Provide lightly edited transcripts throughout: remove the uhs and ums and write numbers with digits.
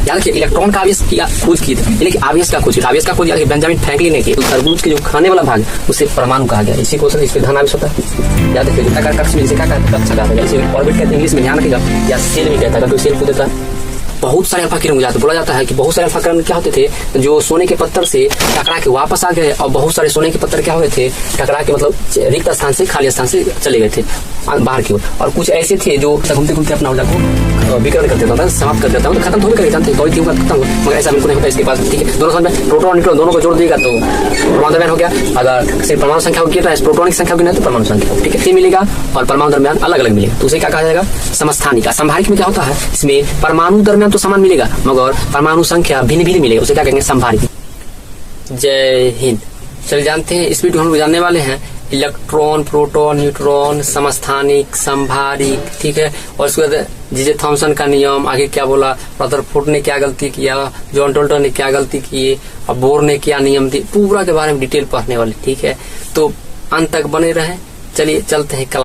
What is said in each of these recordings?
याद रखिए इलेक्ट्रॉन का आवेश की खोज की थी, यानी कि आवेश का खोज की, आवेश का खोज याद रखिए बेंजामिन फ्रैंकलिन ने की। तो तरबूज के जो खाने वाला भाग उसे परमाणु कहा गया। इसी क्वेश्चन इस पे धन आवेश होता है। याद रखिए वृत्ताकार कक्ष में जिसे क्या कहते हैं, कक्षा कहते हैं, जैसे ऑर्बिट कहते हैं इंग्लिश में, ध्यान रखिएगा, या सेल भी कहता है, क्योंकि सेल को देता है। बहुत सारे अल्फा किरण उजाते, बोला जाता है कि बहुत सारे अल्फा किरण क्या होते थे जो सोने के पत्थर से टकरा के वापस आ गए, और बहुत सारे सोने के पत्थर क्या हुए थे, टकरा के मतलब रिक्त स्थान से खाली स्थान से चले गए थे बाहर की ओर। और कुछ ऐसे थे जो घूमते घूमते अपना ऊर्जा को विकर्ण कर देता था, समाप्त कर देता था, खत्म थोड़ी कर जानते थोड़ी खत्म, मगर ऐसा बिल्कुल नहीं होता इसके पास। ठीक है, दोनों समय प्रोटॉन न्यूट्रॉन दोनों को जोड़ देगा तो परमाणु दरमियान हो गया। अगर सिर्फ परमाणु संख्या होगी तो प्रोटॉन की संख्या होगी, नहीं तो परमाणु संख्या, ठीक है, मिलेगा और परमाणु दरमियान अलग अलग मिलेगा, तो उसे क्या कहा जाएगा, समस्थानिक। संभारिक में क्या होता है, इसमें परमाणु दरमियान तो समान मिलेगा मगर परमाणु संख्या भिन्न भिन्न मिलेगा, उसे क्या कहेंगे, संभारिक। जय हिंद। चलिए जानते हैं इस वीडियो हम लोग जानने वाले हैं इलेक्ट्रॉन, प्रोटॉन, न्यूट्रॉन, समस्थानिक, संभारिक, ठीक है। और उसके बाद जे थॉमसन का नियम, आगे क्या बोला, रदरफोर्ड ने क्या गलती किया, जॉन डाल्टन ने क्या गलती की, और बोर ने क्या नियम दी, पूरा के बारे में डिटेल पढ़ने वाले, ठीक है। तो अंत तक बने रहे। चलिए चलते हैं कल,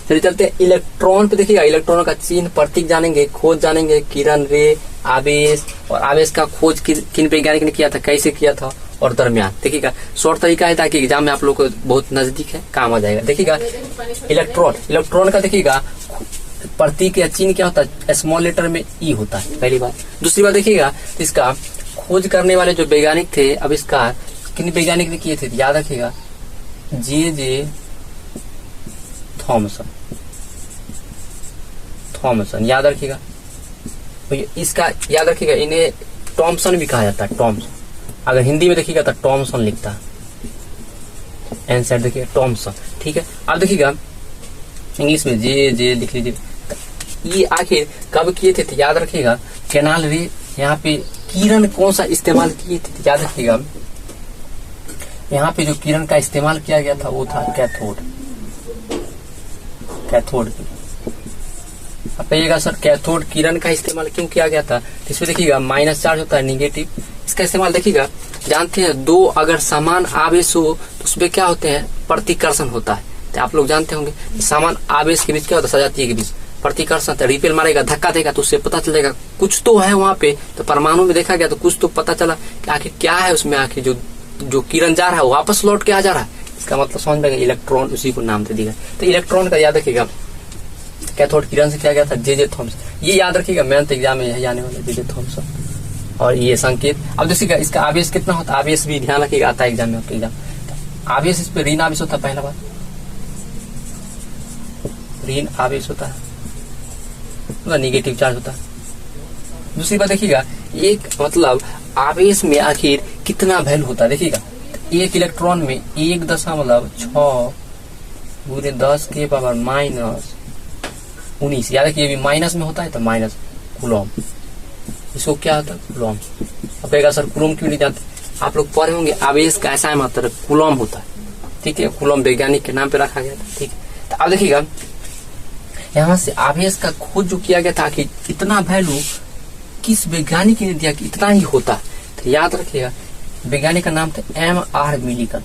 चलिए चलते हैं इलेक्ट्रॉन पे। देखिएगा इलेक्ट्रॉन का चिन्ह, प्रतीक जानेंगे, खोज जानेंगे, किरण, रे, आवेश, और आवेश का खोज किन वैज्ञानिक ने किया था, कैसे किया था, और दरमियान। देखिएगा शॉर्ट तरीका है ताकि एग्जाम में आप लोग को बहुत नजदीक है, काम आ जाएगा। देखिएगा इलेक्ट्रॉन का देखिएगा प्रतीक या चिन्ह क्या होता है, स्मॉल लेटर में ई होता है, पहली बात। दूसरी बात देखिएगा इसका खोज करने वाले जो वैज्ञानिक थे, आविष्कार किन वैज्ञानिक ने किए थे, याद रखिएगा जे थॉमसन, याद रखिएगा। इसका याद रखिएगा, इन्हें टॉमसन भी कहा जाता है, टॉमसन। अगर हिंदी में देखिएगा तो टॉमसन लिखता है, आंसर देखिए टॉमसन, ठीक है। अब देखिएगा इंग्लिश में जे लिख लीजिए। ये आखिर कब किए थे, याद रखिएगा कैनाल रे, यहाँ पे किरण कौन सा इस्तेमाल किए थे, याद रखिएगा यहाँ पे जो किरण का इस्तेमाल किया गया था वो था कैथोड की। अब कहिएगा सर कैथोड किरण का इस्तेमाल क्यों किया गया था, इसमें देखिएगा माइनस चार्ज होता है, निगेटिव। इसका इस्तेमाल देखिएगा, जानते हैं दो अगर समान आवेश हो तो उसमें क्या होते हैं, प्रतिकर्षण होता है। तो आप लोग जानते होंगे समान आवेश के बीच क्या होता है, सजातीय के बीच प्रतिकर्षण, रिपेल मारेगा, धक्का देगा तो उससे पता चलेगा कुछ तो है वहां पे। तो परमाणु में देखा गया तो कुछ तो पता चला कि आखिर क्या है उसमें, आखिर जो किरण जा रहा है वापस लौट के आ जा रहा है, इसका मतलब समझ में इलेक्ट्रॉन, उसी को नाम दे दिया। तो इलेक्ट्रॉन का याद रखिएगा कैथोड किरण से किया गया था जे थॉमसन, ये याद रखिएगा, मेहनत एग्जाम में यही आने वाला जे थॉमसन। और ये संकेत अब देखिएगा इसका आवेश कितना होता है, आवेश भी ध्यान रखिएगा, आता है एग्जाम में आपके एग्जाम। आवेश इस पे ऋण आवेश होता है, पहला बात ऋण आवेश होता है, निगेटिव चार्ज होता है। दूसरी बात देखिएगा एक मतलब आवेश में आखिर कितना वैल्यू होता है, देखिएगा एक इलेक्ट्रॉन में 1.6 × 10⁻⁻⁻⁰ याद रखिए ये भी माइनस में होता है, तो माइनस कूलम, इसको क्या होता है, कूलम। अब कहेगा सर कूलम क्यों नहीं जानते, आप लोग पढ़े होंगे आवेश का ऐसा मात्रा कूलम होता है, ठीक है, कूलम वैज्ञानिक के नाम पे रखा गया था, ठीक है। तो अब देखिएगा यहाँ से आवेश का खोज जो किया गया था कि इतना वैल्यू किस वैज्ञानिक ने दिया कि इतना ही होता है, तो याद रखिएगा वैज्ञानिक का नाम था M.R. मिलिकन।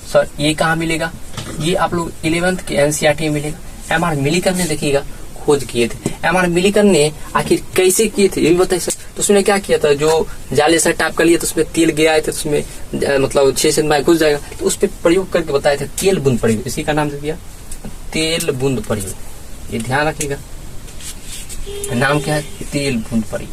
सर ये कहाँ मिलेगा, ये आप लोग 11th के NCERT में मिलेगा। M.R. मिलिकन ने देखिएगा खोज किए थे। M.R. मिलिकन ने आखिर कैसे किए थे ये भी बताइए सर। तो उसने क्या किया था, जो जाले से टाइप कर लिया तो उसमें तेल गिराए थे, तो उसमें मतलब 6 से में घुस जाएगा, तो उस पर प्रयोग करके बताए थे तेल बूंद प्रयोग, इसी का नाम से दिया तेल बूंद प्रयोग। ये ध्यान रखिएगा नाम क्या है, तेल बूंद प्रयोग,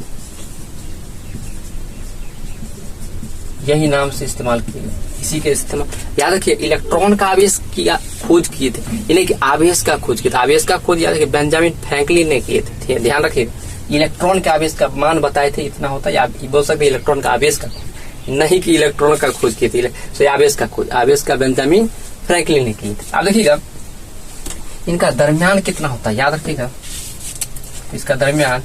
यही नाम से इस्तेमाल किया, इसी के इस्तेमाल। याद रखिए इलेक्ट्रॉन का आवेश किया खोज किए थे, यानी कि आवेश का खोज किया था। आवेश का खोज याद रखिए बेंजामिन फ्रैंकलिन ने किए थे, ध्यान रखिए। इलेक्ट्रॉन के आवेश का मान बताए थे इतना होता है, आप बोल सकते इलेक्ट्रॉन का आवेश का, नहीं कि इलेक्ट्रॉन का खोज किए थे, तो आवेश का खोज आवेश का बेंजामिन फ्रैंकलिन ने किए थे। अब देखिएगा इनका दरमियान कितना होता है, याद रखिएगा इसका दरमियान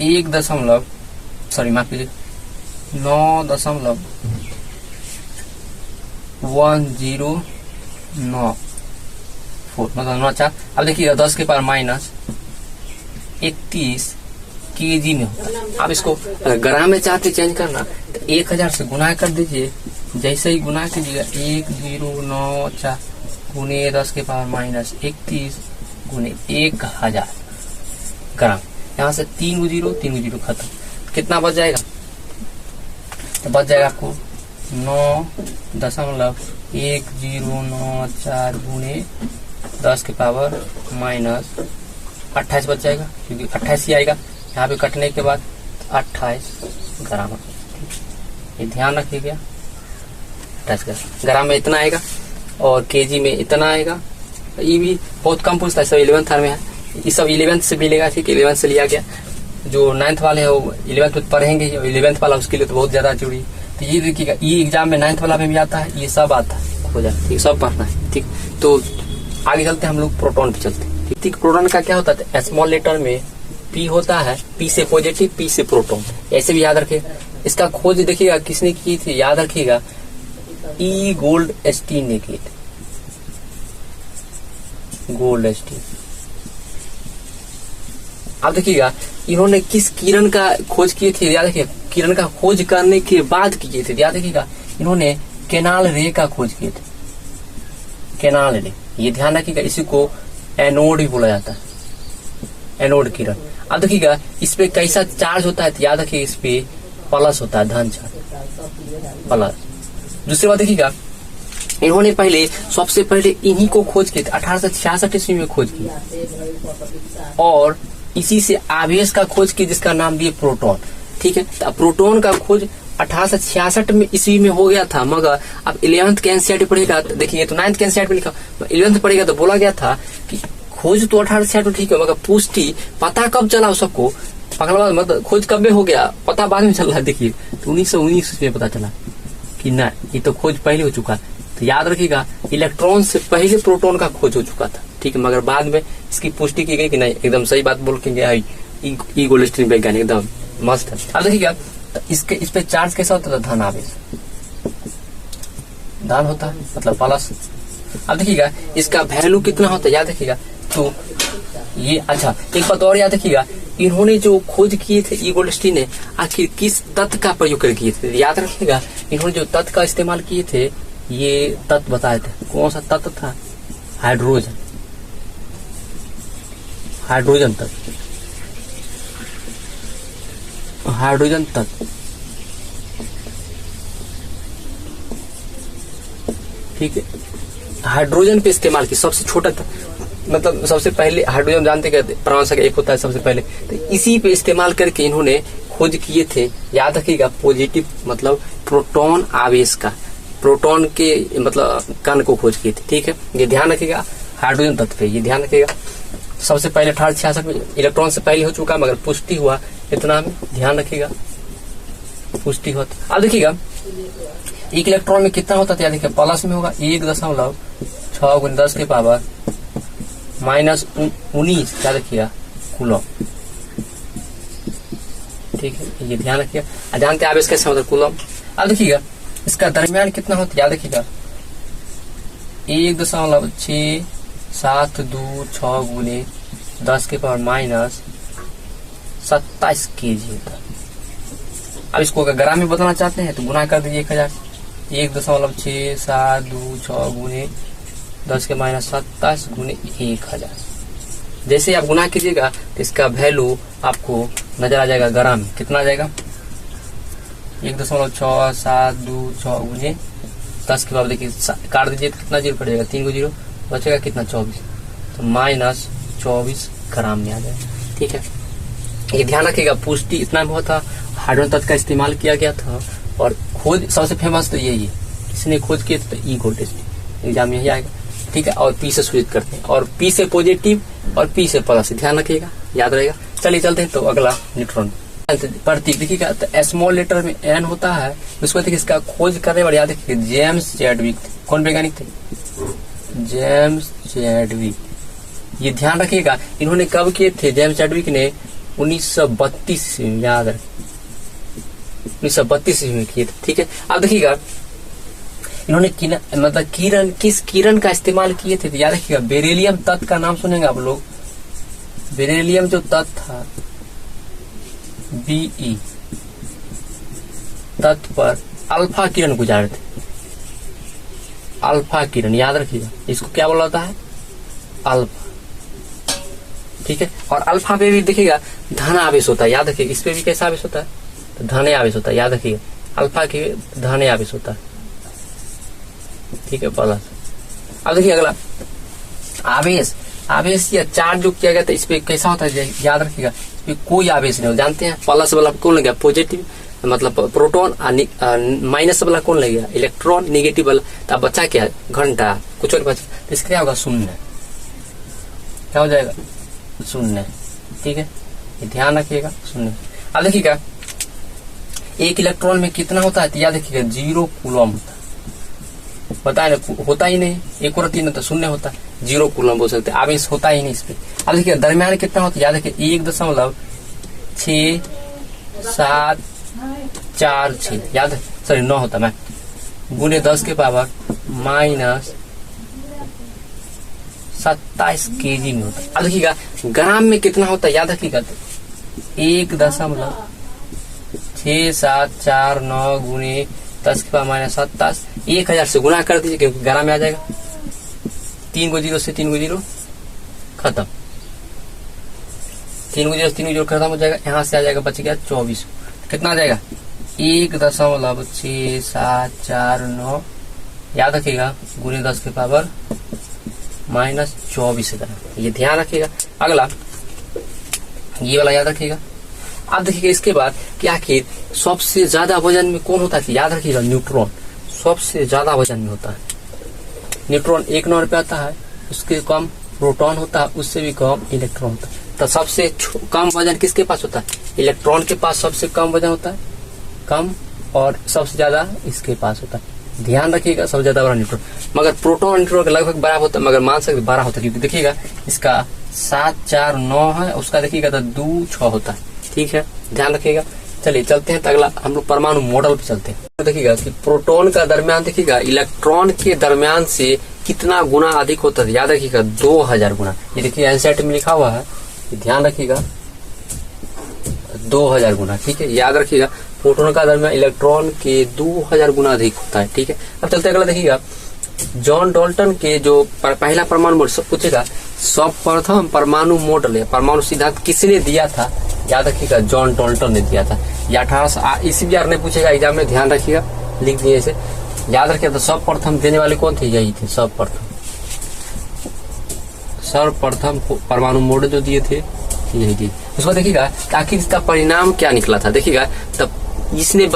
9.09 मतलब 9 अब देखिएगा 10 के पावर -31 kg में होता है। आप इसको ग्राम में चाहते चेंज करना तो 1000 से गुना कर दीजिए, जैसे ही गुना कीजिएगा 1094 × 10 के पावर -31 गुने 1000 ग्राम। यहाँ से 3 को 0 3 को 0 खत्म, कितना बच जाएगा? तो बच जाएगा आपको 9.1094 गुने 10 के पावर माइनस 28 बच जाएगा, क्योंकि 28 ही आएगा यहाँ पे कटने के बाद 28 ग्राम। ये ध्यान रखिएगा, 28 ग्राम में इतना आएगा और केजी में इतना आएगा। ये भी बहुत कम पूछता है, सब 11th में है, ये सब 11th से मिलेगा। ठीक है, 11th से लिया गया, जो 9th वाले है वो 11th में पढ़ेंगे, 11th वाला उसके लिए तो बहुत ज्यादा जरूरी। तो ये देखिएगा, ये एग्जाम में 9th वाला में भी आता है, ये सब आता है, हो जाए ठीक, सब पढ़ना है। ठीक, तो आगे चलते हैं हम लोग, प्रोटॉन पे चलते हैं। ठीक, प्रोटॉन का क्या होता है? स्मॉल लेटर में पी होता है, पी से पॉजिटिव, पी से प्रोटॉन, ऐसे भी याद रखिए। इसका खोज देखिएगा किसने की थी, याद रखिएगा, ई गोल्डस्टीन ने की थी, गोल्डस्टीन। अब देखिएगा इन्होंने किस किरण का खोज किए थे, याद रखिए, किरण का खोज करने के बाद किए थे, याद रखिएगा, इन्होंने केनाल रे का खोज किए थे, केनाल रे, ये ध्यान रखिएगा, इसी को एनोड भी बोला जाता है, एनोड किरण। अब देखिएगा इस पे कैसा चार्ज होता है, तो याद रखिए इस पे प्लस होता है, धन चार्ज, प्लस। दूसरी बात देखिएगा, इन्होंने पहले सबसे पहले इन्हीं को खोज किए थे, 1866 ईस्वी में खोज किया, और इसी से आवेश का खोज किया जिसका नाम दिए प्रोटॉन। ठीक है, तो प्रोटॉन का खोज 1866 में ईस्वी में हो गया था, मगर अब 11th के एनसीईआरटी पढ़ेगा, देखिए तो 9th के एनसीईआरटी में लिखा, 11th पढ़ेगा तो बोला गया था कि खोज तो 1866 ठीक है, मगर पुष्टि पता कब चला सबको, मतलब खोज कब में हो गया, पता बाद में चल रहा है। देखिए तो 1919 में पता चला कि ना, ये तो खोज पहले हो चुका। तो याद रखिएगा, इलेक्ट्रॉन से पहले प्रोटॉन का खोज हो चुका था। ठीक है, मगर बाद में इसकी पुष्टि की गई कि नहीं, एकदम सही बात बोल के गया, ई गोल्डस्टीन वैज्ञानिक एकदम मस्त है। अब देखिएगा इसके इस पे चार्ज कैसा होता था, धन आवेश, धन होता है, मतलब प्लस। अब देखिएगा इसका वैल्यू कितना होता है, याद रखिएगा, तो ये अच्छा एक बात और याद रखिएगा, इन्होंने जो खोज किए थे ई गोल्डस्टीन ने, आखिर किस तत्व का प्रयोग कर किए थे, याद रखिएगा, इन्होंने जो तत्व का इस्तेमाल किए थे, ये तत्व बताए थे। कौन सा तत्व था? हाइड्रोजन, हाइड्रोजन तत्व, हाइड्रोजन तत्व। ठीक है, हाइड्रोजन पे इस्तेमाल की, सबसे छोटा था, मतलब सबसे पहले हाइड्रोजन जानते क्या, परमाणु संख्या 1 होता है सबसे पहले, तो इसी पे इस्तेमाल करके इन्होंने खोज किए थे। याद रखिएगा, पॉजिटिव मतलब प्रोटॉन आवेश का, प्रोटॉन के मतलब कण को खोज किए थे। ठीक है, ये ध्यान रखिएगा, हाइड्रोजन तत्व पे ये ध्यान रखिएगा। सबसे पहले 1866 में, इलेक्ट्रॉन से पहले हो चुका, मगर पुष्टि हुआ इतना में ध्यान रखिएगा, पुष्टि होता। अब देखिएगा एक इलेक्ट्रॉन में कितना होता था, देखिए प्लस में होगा 1.6 गुने 10 के पावर माइनस 19, क्या रखिएगा, कूलम। ठीक है, ये ध्यान रखिएगा, जानते हैं आवेश कैसे होता है, कूलम। अब देखिएगा इसका दरमियान कितना होता है, याद रखिएगा, 1.672 गुने 10 के पावर माइनस 27 केजी होता है। अब इसको अगर ग्राम में बदलना चाहते हैं तो गुना कर दीजिए 1000, 1.672 गुने 10 के माइनस 27 गुने 1000। जैसे आप गुना कीजिएगा तो इसका वैल्यू आपको नजर आ जाएगा, ग्राम में कितना आ जाएगा, 1.672 गुने 10 के पावर, देखिए काट दीजिए तो कितना जीरो पड़ेगा, 3 को 0 बचेगा कितना, 24, तो माइनस 24 ग्राम में आ जाएगा। ठीक है, ये ध्यान रखिएगा, पुष्टि इतना में हुआ था, हाइड्रोजन तत्व का इस्तेमाल किया गया था, और खोज सबसे फेमस तो यही है, किसने खोज किए थे, ई गोल्डस्टीन, एग्जाम में यही आएगा। ठीक है, और पी से सूचित करते हैं, और पी से पॉजिटिव और पी से प्लस, ध्यान रखिएगा, याद रहेगा। चलिए चलते हैं, तो अगला न्यूट्रॉन प्रतीक देखिएगा, तो स्मॉल लेटर में एन होता है, उसको देखिए इसका खोज करने वाले याद रखिए जेम्स चैडविक, कौन वैज्ञानिक थे, जेम्स चैडविक। ये ध्यान रखिएगा, इन्होंने कब किए थे, जेम्स चैडविक ने 1932 में, याद रखिए 1932 में किए थे। ठीक है, अब देखिएगा इन्होंने मतलब किरण, किस किरण का इस्तेमाल किए थे, तो याद रखिएगा बेरिलियम तत्व का नाम सुनेंगे आप लोग, बेरिलियम जो तत्व था बीई तत्व पर अल्फा किरण गुजारे थे, अल्फा किरण, याद रखिएगा इसको क्या बोला जाता है, अल्फा। ठीक है। और अल्फा पे भी देखिएगा धन आवेश होता है, याद रखिए। इस पे भी कैसा आवेश होता है, तो धन आवेश होता है, याद रखिए। अल्फा के धन आवेश होता है, ठीक है, प्लस। अब देखिए अगला आवेश, आवेश या चार्ज जो किया गया था इस पे कैसा होता है, याद रखिएगा। इस पे कोई आवेश नहीं हो, जानते हैं। प्लस वाला कौन लगेगा, पॉजिटिव मतलब प्रोटॉन, माइनस वाला कौन लगेगा, इलेक्ट्रॉन। निगेटिव वाला, तो अब बचा क्या है, घंटा, कुछ और बचा, तो इसका क्या होगा, शून्य। क्या हो जाएगा, शून्य, ठीक है, ये ध्यान रखिएगा, शून्य। अब देखिएगा एक इलेक्ट्रॉन में कितना होता है, तो याद रखिएगा 0 कूलम होता है, पता है ना, होता ही नहीं, 1 और 3 होता, शून्य होता, 0 कूलम बोल सकते हैं, आवेश होता ही नहीं इस पे। अब देखिए दरमियान कितना होता है, याद रखिए 1.6746, याद है, सॉरी 9 होता, मैं गुने 10 के पावर माइनस 27 kg में होता है। अब देखिएगा ग्राम में कितना होता है, याद रखिएगा 1.6749 गुने 10 के पावर माइनस 27, 1000 से गुना कर दीजिए क्योंकि ग्राम में आ जाएगा। 3 को 0 से 3 को 0 खत्म, 3 को 0 से 3 को 0 खत्म हो जाएगा। यहाँ से आ जाएगा, बच गया 24, कितना आ जाएगा 1.6749, याद रखिएगा, गुने 10 के पावर माइनस 24 ग्राम, ये ध्यान रखिएगा। अगला ये वाला याद रखिएगा। अब देखिएगा इसके बाद कि आखिर सबसे ज्यादा वजन में कौन होता है, याद रखिएगा न्यूट्रॉन सबसे ज्यादा वजन में होता है। न्यूट्रॉन 1 नंबर पे आता है, उसके कम प्रोटॉन होता है, उससे भी कम इलेक्ट्रॉन होता है। तो सबसे कम वजन किसके पास होता है, इलेक्ट्रॉन के पास सबसे कम वजन होता है, कम, और सबसे ज्यादा इसके पास होता है। ध्यान रखिएगा, सबसे ज्यादा बड़ा न्यूट्रॉन, मगर प्रोटॉन न्यूट्रॉन के लगभग बराबर होता है, मगर मान सकते 12 होता है, क्योंकि देखिएगा इसका 7 4 9 है, उसका देखिएगा तो 2 6 होता है, ठीक है, ध्यान रखिएगा। चलिए चलते हैं, तो अगला हम लोग परमाणु मॉडल पे चलते हैं। देखिएगा कि प्रोटॉन का दरमियान देखिएगा इलेक्ट्रॉन के दरमियान से कितना गुना अधिक होता है, याद रखिएगा 2000 गुना। ये देखिए एनसीईआरटी में लिखा हुआ है, ध्यान रखिएगा 2000 गुना, ठीक है, याद रखिएगा। प्रोटॉन का दरमियान इलेक्ट्रॉन के 2000 गुना अधिक होता है, ठीक है। अब चलते अगला देखिएगा जॉन डाल्टन के जो पहला परमाणु मॉडल सब पूछेगा, सर्वप्रथम परमाणु मॉडल है, परमाणु सिद्धांत किसने दिया था, याद रखिएगा जॉन डाल्टन ने दिया था। या 1800 इसी भी ने पूछेगा एग्जाम में, ध्यान रखिएगा, लिख दिए इसे, याद रखिएगा। तो सर्वप्रथम देने वाले कौन थे, यही थे, सर्वप्रथम परमाणु मॉडल जो दिए थे यही दिए। उसको देखिएगा आखिर इसका परिणाम क्या निकला था, देखिएगा तब इसने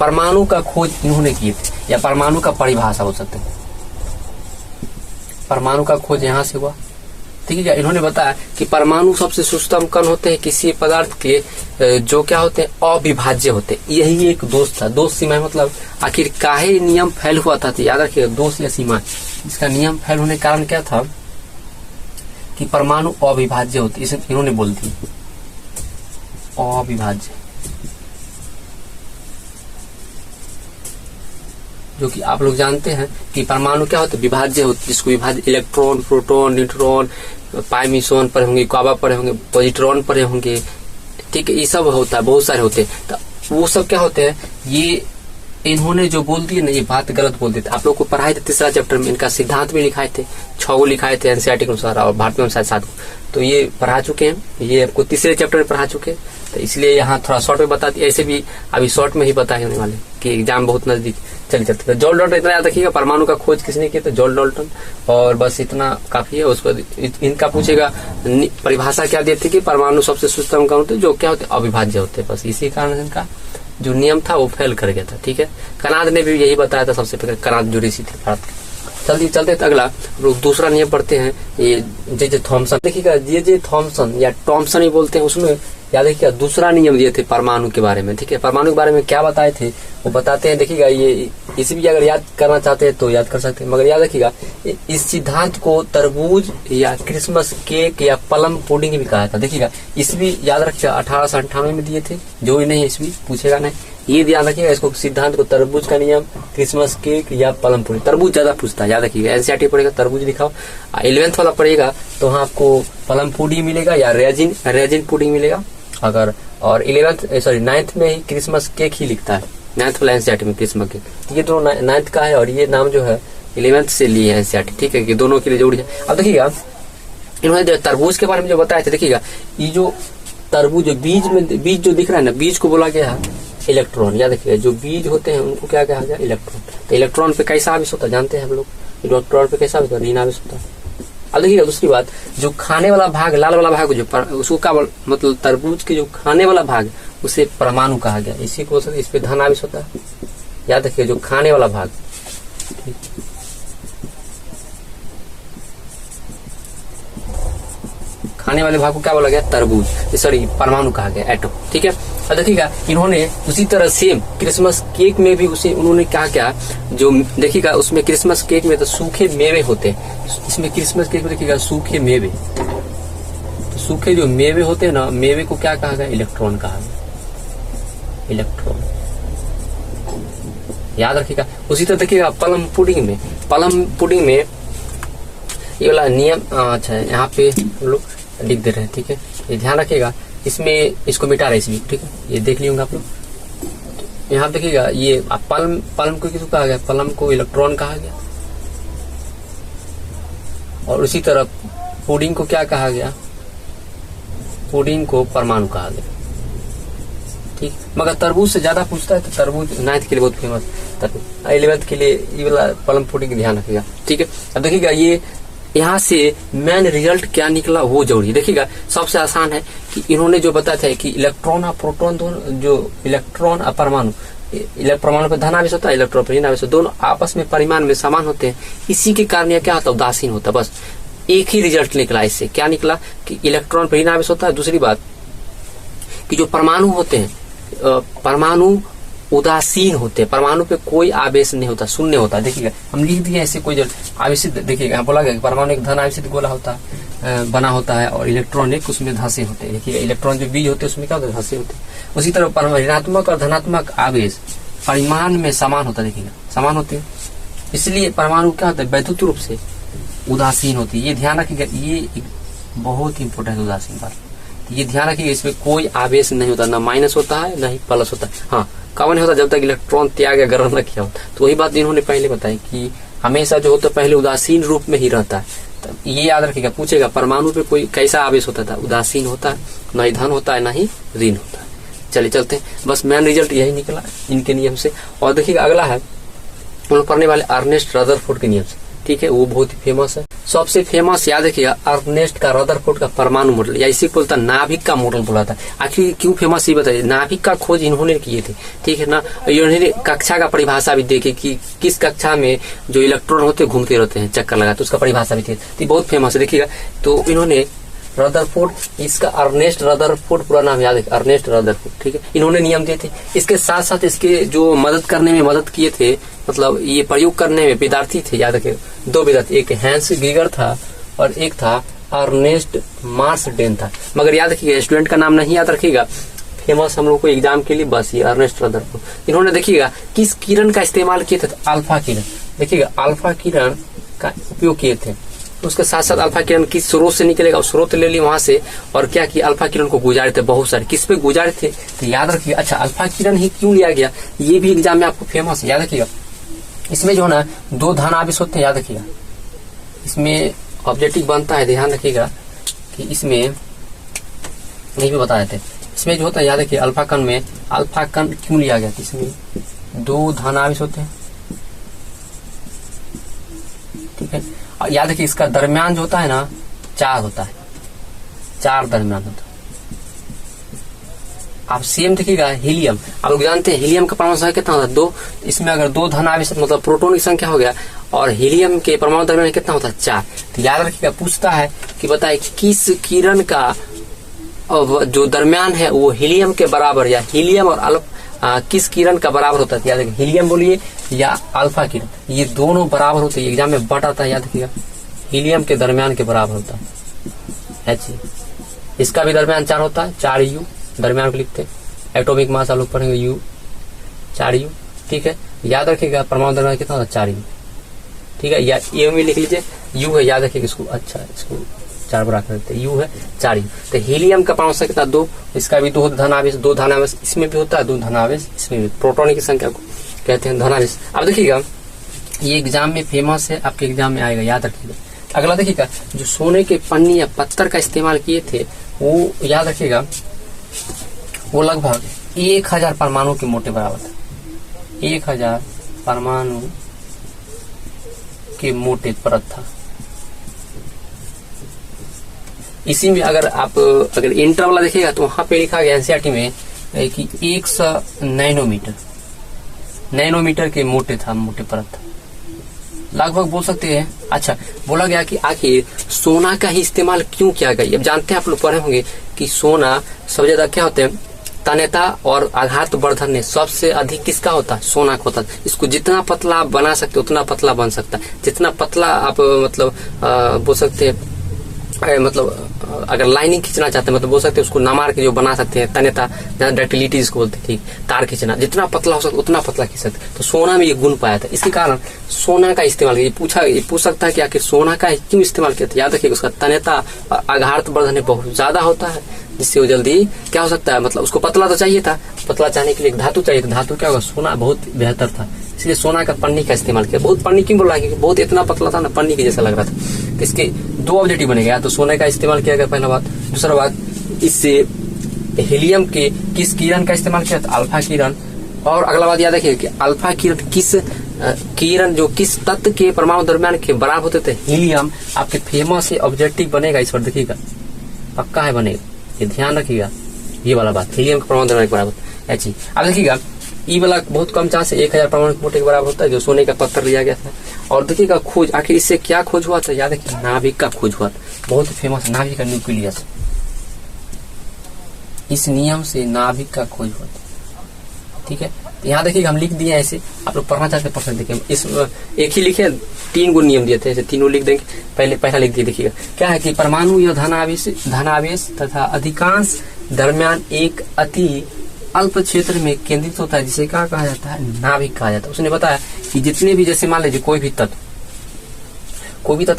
परमाणु का खोज इन्होंने किए थे, या परमाणु का परिभाषा हो सकते हैं, परमाणु का खोज यहाँ से हुआ, ठीक है। इन्होंने बताया कि परमाणु सबसे सूक्ष्म कण होते हैं किसी पदार्थ के, जो क्या होते हैं, अविभाज्य होते हैं। यही एक दोष था, दोष सीमा मतलब आखिर काहे नियम फैल हुआ था, तो याद रखिए दोष या सीमा, इसका नियम फैल होने का कारण क्या था कि परमाणु अविभाज्य होते, इसे इन्होंने बोल दी अविभाज्य, जो कि आप लोग जानते हैं कि परमाणु क्या होते हैं, विभाज्य होते, जिसको विभाज्य इलेक्ट्रॉन, प्रोटॉन, न्यूट्रॉन, पाइमिसोन पढ़े होंगे, काबा पढ़े होंगे, पॉजिट्रॉन पढ़े होंगे, ठीक है, ये सब होता है, बहुत सारे होते हैं। तो वो सब क्या होते हैं, ये इन्होंने जो बोल दिए ना, ये बात गलत बोल देते। आप लोग को पढ़ाए थे तीसरा चैप्टर में, इनका सिद्धांत भी लिखाए थे, 6 लिखाए थे एनसीईआरटी के अनुसार, और भारत में शायद 7 को, तो ये पढ़ा चुके हैं, ये आपको तीसरे चैप्टर में पढ़ा चुके हैं। तो इसलिए यहाँ थोड़ा शॉर्ट में बता दिया, ऐसे भी अभी शॉर्ट में ही बताए होने वाले कि एग्जाम बहुत नजदीक चल चलते। तो जॉन डाल्टन, इतना याद रखिएगा परमाणु का खोज किसने किया, तो जॉन डाल्टन, और बस इतना काफी है। उसको इनका पूछेगा परिभाषा क्या देती कि परमाणु सबसे सूक्ष्म कण होते, जो क्या होते, अविभाज्य होते, बस इसी कारण इनका जो नियम था वो फेल कर गया था, ठीक है। कनाद ने भी यही बताया था सबसे पहले, कनाद जो ऋषि थे भारत के। जल्दी चलते तो अगला दूसरा नियम पढ़ते हैं, ये जे थॉमसन, देखिएगा जे थॉमसन या टॉमसन ही बोलते हैं, उसमें याद रखिएगा दूसरा नियम दिए थे परमाणु के बारे में, ठीक है। परमाणु के बारे में क्या बताए थे वो बताते हैं, देखिएगा ये इसे भी अगर याद करना चाहते हैं तो याद कर सकते हैं, मगर याद रखिएगा इस सिद्धांत को तरबूज या क्रिसमस केक या प्लम पुडिंग भी कहा था। देखिएगा इस भी याद रखिएगा 1898 में दिए थे, जो भी नहीं इस भी पूछेगा नहीं, ये ध्यान रखिएगा इसको, सिद्धांत को तरबूज का नियम, क्रिसमस केक या प्लम पुडिंग, तरबूज ज्यादा पूछता है, याद रखिएगा। एनसीईआरटी पढ़ेगा तरबूज लिखाओ, 11th वाला पढ़ेगा तो वहाँ आपको प्लम पुडिंग मिलेगा या रेजिन पुडिंग मिलेगा अगर, और 9th में ही क्रिसमस केक ही लिखता है, 9th वाला एनसीईआरटी में क्रिसमस केक, ये दोनों 9th का है, और ये नाम जो है 11th से लिए है एनसीईआरटी, ठीक है, कि दोनों के लिए जरूरी है। अब देखिएगा इन्होंने तरबूज के बारे में जो बताया था, देखिएगा ये जो तरबूज बीज जो दिख रहा है ना, बीज को बोला गया है इलेक्ट्रॉन। याद रखिएगा जो बीज होते हैं उनको क्या कहा गया, इलेक्ट्रॉन। तो इलेक्ट्रॉन पे कैसा आवेश होता है जानते हैं हम लोग, इलेक्ट्रॉन पे कैसा होता है, ऋण आवेश होता है। अब देखिएगा दूसरी बात, जो खाने वाला भाग लाल वाला भाग जो उसको क्या मतलब तरबूज के जो खाने वाला भाग उसे परमाणु कहा गया। इसी को इस पे धन आवेश होता है। याद रखिएगा जो खाने वाला भाग, खाने वाले भाग को क्या बोला गया, तरबूज, सॉरी परमाणु कहा गया, एटम। ठीक है। अब देखिएगा इन्होंने उसी तरह सेम क्रिसमस केक में भी उसे उन्होंने कहा क्या, जो देखिएगा उसमें क्रिसमस केक में तो सूखे मेवे होते हैं, इसमें क्रिसमस केक में देखिएगा सूखे मेवे, तो सूखे जो मेवे होते हैं ना, मेवे को क्या कहा गया, इलेक्ट्रॉन कहा गया, इलेक्ट्रॉन। याद रखिएगा। उसी तरह देखिएगा प्लम पुडिंग में ये वाला नियम, अच्छा यहाँ पे हम लोग लिख दे रहे हैं। ठीक है, ये ध्यान रखिएगा, इसमें इसको मिटा रहे इसलिए। ठीक है, ये देख लियोगे आप लोग। यहाँ देखिएगा ये पल्म को किसको कहा गया, पल्म को इलेक्ट्रॉन कहा गया। और उसी तरह पुडिंग को क्या कहा गया, पुडिंग को परमाणु कहा गया। ठीक, मगर तरबूज से ज्यादा पूछता है तो तरबूज 9th के लिए बहुत फेमस, तरबूज 11th के लिए ये वाला प्लम पुडिंग ध्यान रखिएगा। ठीक है। अब देखिएगा ये यहाँ से मेन रिजल्ट क्या निकला वो जरूरी देखिएगा। सबसे आसान है कि इन्होंने जो बताया था कि इलेक्ट्रॉन और प्रोटॉन दोनों, जो इलेक्ट्रॉन और परमाणु, परमाणु पर धन आवेश होता है, इलेक्ट्रॉन पर ऋण आवेश, दोनों आपस में परिमाण में समान होते हैं। इसी के कारण यह क्या होता है, उदासीन होता है। बस एक ही रिजल्ट निकला इससे, क्या निकला कि इलेक्ट्रॉन पर ऋण आवेश होता है। दूसरी बात कि जो परमाणु होते हैं, परमाणु उदासीन होते हैं, परमाणु पे कोई आवेश नहीं होता, शून्य होता है। देखिएगा हम लिख दिए ऐसे कोई आवेशित, देखिएगा बोला गया परमाणु एक धन आवेशित गोला होता है, बना होता है, और इलेक्ट्रॉन एक उसमें धंसे होते हैं। देखिए इलेक्ट्रॉन जो बीज होते हैं उसमें क्या होता है, धंसे होते हैं। उसी तरह ऋणात्मक और धनात्मक आवेश परिमाण में समान होता है, देखिएगा समान होते हैं, इसलिए परमाणु क्या होता है, वैद्युत रूप से उदासीन होती है। ये ध्यान रखिएगा, ये बहुत इंपॉर्टेंट उदासीन बात, ये ध्यान रखिएगा। इसमें कोई आवेश नहीं होता, ना माइनस होता है ना ही प्लस होता है। हाँ, कब नहीं होता, जब तक इलेक्ट्रॉन त्याग या ग्रहण न किया हो। तो वही बात इन्होंने पहले बताई कि हमेशा जो होता है पहले उदासीन रूप में ही रहता है। तो ये याद रखिएगा, पूछेगा परमाणु पे कोई कैसा आवेश होता था, उदासीन होता है, न ही धन होता है ना ही ऋण होता है। चलिए चलते हैं, बस मेन रिजल्ट यही निकला इनके नियम से। और देखिएगा अगला है हम लोग पढ़ने वाले अर्नेस्ट रदरफोर्ड के नियम से। ठीक है, वो बहुत ही फेमस है, सबसे फेमस याद रखिएगा अर्नेस्ट का रदरफोर्ड का परमाणु मॉडल, या इसी को बोलता नाभिक का मॉडल बोला था। आखिर क्यों फेमस ये बताइए, नाभिक का खोज इन्होंने किए थे। ठीक है ना, इन्होंने कक्षा का परिभाषा भी देखी कि किस कक्षा में जो इलेक्ट्रॉन होते घूमते रहते हैं चक्कर लगाते, उसका परिभाषा भी थी, तो बहुत फेमस है। देखिएगा तो इन्होंने रदरफोर्ड, इसका अर्नेस्ट रदरफोर्ड पूरा नाम याद है, अर्नेस्ट रदरफोर्ड। ठीक है, इन्होंने नियम दिए थे। इसके साथ साथ इसके जो मदद करने में मदद किए थे, मतलब ये प्रयोग करने में विद्यार्थी थे, याद रखिए 2 विद्यार्थी, एक हैंस गीगर था और एक था अर्नेस्ट मार्सडेन था। मगर याद रखिएगा स्टूडेंट का नाम नहीं याद रखिएगा, फेमस हम लोग को एग्जाम के लिए बस ये अर्नेस्ट रदरफोर्ड। इन्होंने देखिएगा किस किरण का इस्तेमाल किए थे, तो अल्फा किरण। देखिएगा अल्फा किरण का उपयोग किए थे। उसके साथ साथ अल्फा किरण किस स्रोत से निकलेगा, स्रोत ले ली वहां से, और क्या कि अल्फा किरण को गुजारे थे बहुत सारे। किस पे गुजारे थे तो याद रखिए, अच्छा अल्फा किरण ही क्यों लिया गया, ये भी एग्जाम में आपको फेमस है, याद रखिएगा। इसमें जो है ना 2 धन आवेश होते हैं, याद रखिएगा। इसमें ऑब्जेक्टिव बनता है, ध्यान रखिएगा कि इसमें नहीं भी बताए थे, इसमें जो होता है याद रखिए अल्फा कण में, अल्फा कण क्यों लिया गया, इसमें 2 धन आवेश होते हैं। ठीक है, और याद रखिए इसका दरम्यान जो होता है ना 4 होता है, 4 दरम्यान होता है। आप सेम देखिएगा हीलियम, आप लोग जानते हैं हीलियम का परमाणु संख्या कितना होता है, 2। इसमें अगर 2 धन आवेश मतलब प्रोटॉन की संख्या हो गया, और हीलियम के परमाणु दरम्यान कितना होता है, 4। तो याद रखिएगा, पूछता है कि बताए किस किरण का जो दरम्यान है वो हीलियम के बराबर, या हीलियम और किस किरण का बराबर होता है। याद रखिए हीलियम बोलिए या अल्फा किरण, ये दोनों बराबर होते हैं, एग्जाम में बट आता है, याद रखिएगा हीलियम के दरम्यान के बराबर होता है। इसका भी दरम्यान 4 होता है, 4U दरम्यान को लिखते हैं। एटॉमिक मास आप लोग पढ़ेंगे U, 4U। ठीक है, याद रखिएगा परमाणु दरम्यान कितना होता है, 4U। ठीक है, या ए में लिख लीजिए, U है, याद रखिएगा इसको, अच्छा इसको 4 बड़ा कर देते हैं, U है 4U। तो हीलियम का परमाणु संख्या कितना, 2, इसका भी 2 धन आवेश, 2 धन आवेश इसमें भी होता है, 2 धन आवेश इसमें भी। प्रोटॉन की संख्या को कहते हैं धन आवेश। अब देखिएगा ये एग्जाम में फेमस है, आपके एग्जाम में आएगा, याद रखिएगा। अगला देखिएगा, जो सोने के पन्नी या पत्थर का इस्तेमाल किए थे वो याद रखिएगा, वो लगभग 1000 परमाणु के मोटे बराबर था। 1000 परमाणु के मोटे परत था। इसी में अगर इंटर वाला देखिएगा तो वहां पे लिखा गया एनसीईआरटी में कि 100 नैनोमीटर के मोटे परत था, लगभग बोल सकते हैं। अच्छा, बोला गया कि आखिर सोना का ही इस्तेमाल क्यों किया गया। अब जानते हैं, आप लोग पढ़े होंगे कि सोना सबसे ज्यादा क्या होते हैं, तन्यता और आघात वर्धन में सबसे अधिक किसका होता है, सोना का होता है। इसको जितना पतला आप बना सकते उतना पतला बन सकता है। जितना पतला आप बोल सकते हैं, अगर लाइनिंग खींचना चाहते हैं बोल सकते हैं उसको नमार के जो बना सकते हैं, तन्यता डक्टिलिटी जिसको बोलते हैं, ठीक, तार खींचना, जितना पतला हो सकता उतना पतला खींच सकते। तो सोना में ये गुण पाया था, इसके कारण सोना का इस्तेमाल ये पूछ सकता है कि आखिर सोना का क्यों इस्तेमाल किया था। याद रखिएगा, उसका तन्यता और आघात वर्धन बहुत ज्यादा होता है, जिससे वो जल्दी क्या हो सकता है, उसको पतला तो चाहिए था, पतला चाहने के लिए एक धातु चाहिए था। धातु क्या होगा, सोना बहुत बेहतर था, इसलिए सोना का पन्नी का इस्तेमाल किया। बहुत पन्नी क्यों बोल रहा है, क्योंकि बहुत इतना पतला था ना, पन्नी के जैसा लग रहा था। तो इसके 2 ऑब्जेक्टिव बने गया, तो सोने का इस्तेमाल किया गया पहला बात। दूसरा बात, इससे हीलियम के किस किरण का इस्तेमाल किया था, अल्फा किरण। और अगला बात याद रखिए कि अल्फा किरण जो किस तत्व के परमाणु दरमियान के बराबर होते थे, हीलियम। आपके फेमस ऑब्जेक्टिव बनेगा इस पर, देखिएगा पक्का है बनेगा, ये ध्यान रखिएगा, ये वाला बात, हीलियम के परमाणु दरमियान के बराबर ऐसी। अब देखिएगा, ई वाला बहुत कम चांस है, 1000 परमाणु के मोटे के बराबर होता है, जो सोने का पत्थर लिया गया था। और देखिएगा खोज, आखिर इससे क्या खोज हुआ था, याद रखिए नाभिक का खोज हुआ था, बहुत फेमस नाभिक का न्यूक्लियस। इस नियम से नाभिक का खोज हुआ था, ठीक है। तो यहाँ देखिएगा हम लिख दिए ऐसे, आप लोग पढ़ना चाहते पढ़ सकते। इस एक ही लिखे, 3 गो नियम दिए थे, ऐसे तीनों लिख देंगे। पहला लिख दिए, देखिएगा क्या है कि परमाणु या धनावेश तथा अधिकांश दरमियान एक अति अल्प क्षेत्र में केंद्रित होता है, जिसे क्या कहा जाता है, नाभिक कहा जाता है। उसने बताया कि जितने भी, जैसे मान लीजिए कोई भी तत्व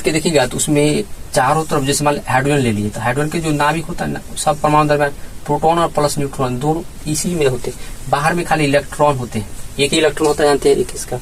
के देखिएगा तो उसमें चारों तरफ, जैसे मान लीजिए हाइड्रोजन ले लिए, तो हाइड्रोजन के जो नाभिक होता है ना, सब परमाणु दरमियान प्रोटॉन और प्लस न्यूट्रॉन दोनों इसी में होते हैं, बाहर में खाली इलेक्ट्रॉन होते हैं, एक ही इलेक्ट्रॉन होता है, जानते हैं एक इसका,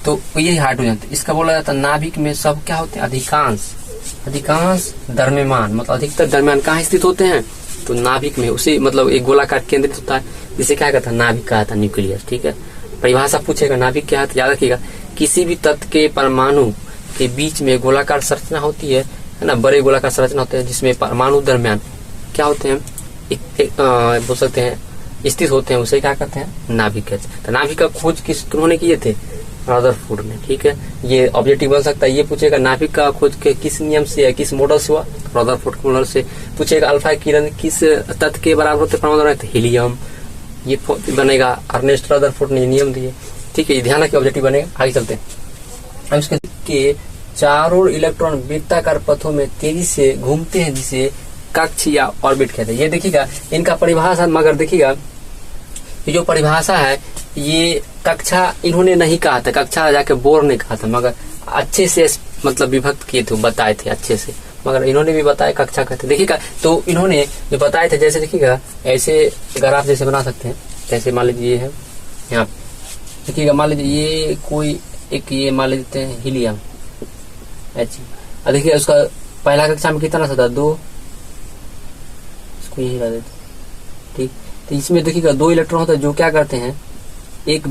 तो यही हाइड्रोजन। इसका बोला जाता है नाभिक में सब क्या होते हैं, अधिकांश दरम्यान, अधिकतर दरम्यान कहाँ स्थित होते हैं, तो नाभिक में। उसी एक गोलाकार केंद्रित होता है, जिसे क्या कहता है, नाभिक कहा था, न्यूक्लियस, ठीक है। परिभाषा पूछेगा नाभिक क्या है, याद रखिएगा, किसी भी तत्व के परमाणु के बीच में गोलाकार संरचना होती है ना, बड़े गोलाकार संरचना होते हैं, जिसमें परमाणु दरमियान क्या होते हैं, बोल सकते हैं स्थित होते हैं, उसे क्या कहते हैं, नाभिक कहते हैं। तो नाभिक का खोज किन्होंने किए थे, रदरफोर्ड ने, ठीक है। ये ऑब्जेक्टिव बन सकता है। ये पूछेगा नाभिक का खोज के किस नियम से या किस मॉडल से हुआ, रदरफोर्ड के मॉडल से। पूछेगा अल्फा किरण किस तत्व के बराबर होते परमाणु, हीलियम, ये बनेगा, अर्नेस्ट रदरफोर्ड ने नियम दिए, ठीक है। ये ध्यान रखिए, ऑब्जेक्टिव बनेगा। आगे चलते हैं। अब इसके चारों इलेक्ट्रॉन वृत्ताकार पथों में तेजी से घूमते हैं, जिसे कक्ष या ऑर्बिट कहते हैं। ये देखिएगा इनका परिभाषा, मगर देखिएगा ये जो परिभाषा है, ये कक्षा इन्होंने नहीं कहा था, कक्षा जाके बोर ने कहा था, मगर अच्छे से विभक्त किए थे, बताए थे अच्छे से, मगर इन्होंने भी बताया कक्षा कहते। देखिएगा तो इन्होंने जो बताए थे, जैसे देखिएगा ऐसे ग्राफ जैसे बना सकते हैं, जैसे मान लीजिए ये है, यहाँ देखिएगा मान लीजिए ये कोई एक, ये मान लेते हैं हीलियम ऐसे। देखिए उसका पहला कक्षा में कितना था, 2, इसको यही रह देते, ठीक। तो इसमें देखिएगा 2 इलेक्ट्रॉन होता है, जो क्या करते हैं, एक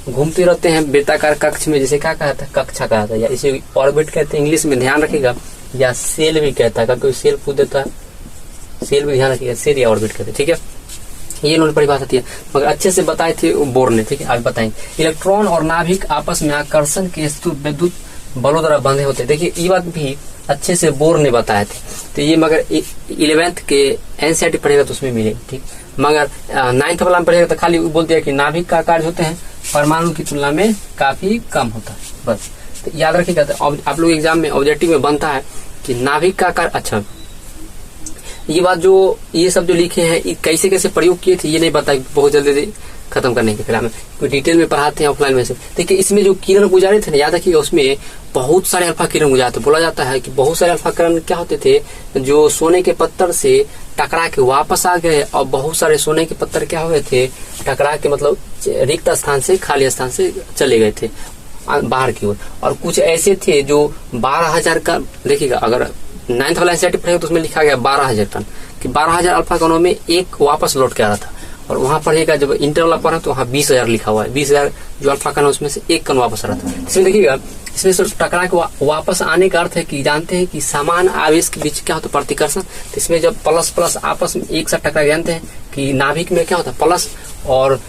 घूमते रहते हैं वृत्ताकार कक्ष में, जिसे क्या कहता है, कक्षा कहता है, या इसे ऑर्बिट कहते हैं इंग्लिश में, ध्यान रखिएगा, या सेल भी कहता है, क्योंकि सेल पूछ देता है, सेल भी ध्यान रखिएगा, सेल या ऑर्बिट कहते हैं, ठीक है। ये इन्होंने परिभाषा थी, मगर अच्छे से बताए थे बोर ने, ठीक है। आगे बताएंगे। इलेक्ट्रॉन और नाभिक आपस में आकर्षण के विद्युत बलों द्वारा बंधे होते हैं। देखिए ये बात भी अच्छे से बोर ने बताए थे, तो ये मगर 11th के एनसीईआरटी पढ़ेगा तो उसमें मिलेगा, ठीक। मगर 9th वाला में पढ़ेगा तो खाली बोल दिया कि नाभिक का कार्य होते हैं परमाणु की तुलना में काफी कम होता है, बस। तो याद रखिएगा, तो आप लोग एग्जाम में ऑब्जेक्टिव में बनता है कि नाभिक का कार्य। अच्छा, ये बात जो ये सब जो लिखे हैं कैसे कैसे प्रयोग किए थे, ये नहीं बताया, बहुत जल्दी खत्म करने के फिर कोई डिटेल में पढ़ाते हैं ऑफलाइन में से। देखिए इसमें जो किरण गुजारे थे ना, याद रखिएगा, उसमें बहुत सारे अल्फा किरण गुजारे थे। बोला जाता है कि बहुत सारे अल्फा किरण क्या होते थे, जो सोने के पत्थर से टकरा के वापस आ गए, और बहुत सारे सोने के पत्थर क्या हुए थे, टकरा के रिक्त स्थान से खाली स्थान से चले गए थे। बाहर की ओर, और कुछ ऐसे थे जो 12,000 का, देखिएगा अगर 9th वाला एनसीईआरटी पढ़ेगा तो उसमें लिखा गया 12,000 टन, कि 12,000 अल्फा कणों में एक वापस लौट के आ रहा था। और वहां पढ़ेगा जब इंटर वाला पढ़ा तो वहाँ 20,000 लिखा हुआ है, 20,000 जो अल्फा कण है उसमें से एक कण वापस आ रहा था। इसमें देखिएगा, इसमें सिर्फ टकरा के वापस आने का अर्थ है कि जानते हैं कि समान आवेश के बीच क्या होता है, प्रतिकर्षण। तो इसमें जब प्लस प्लस आपस में एक साथ टकरा, जानते हैं कि नाभिक में क्या होता है, प्लस, और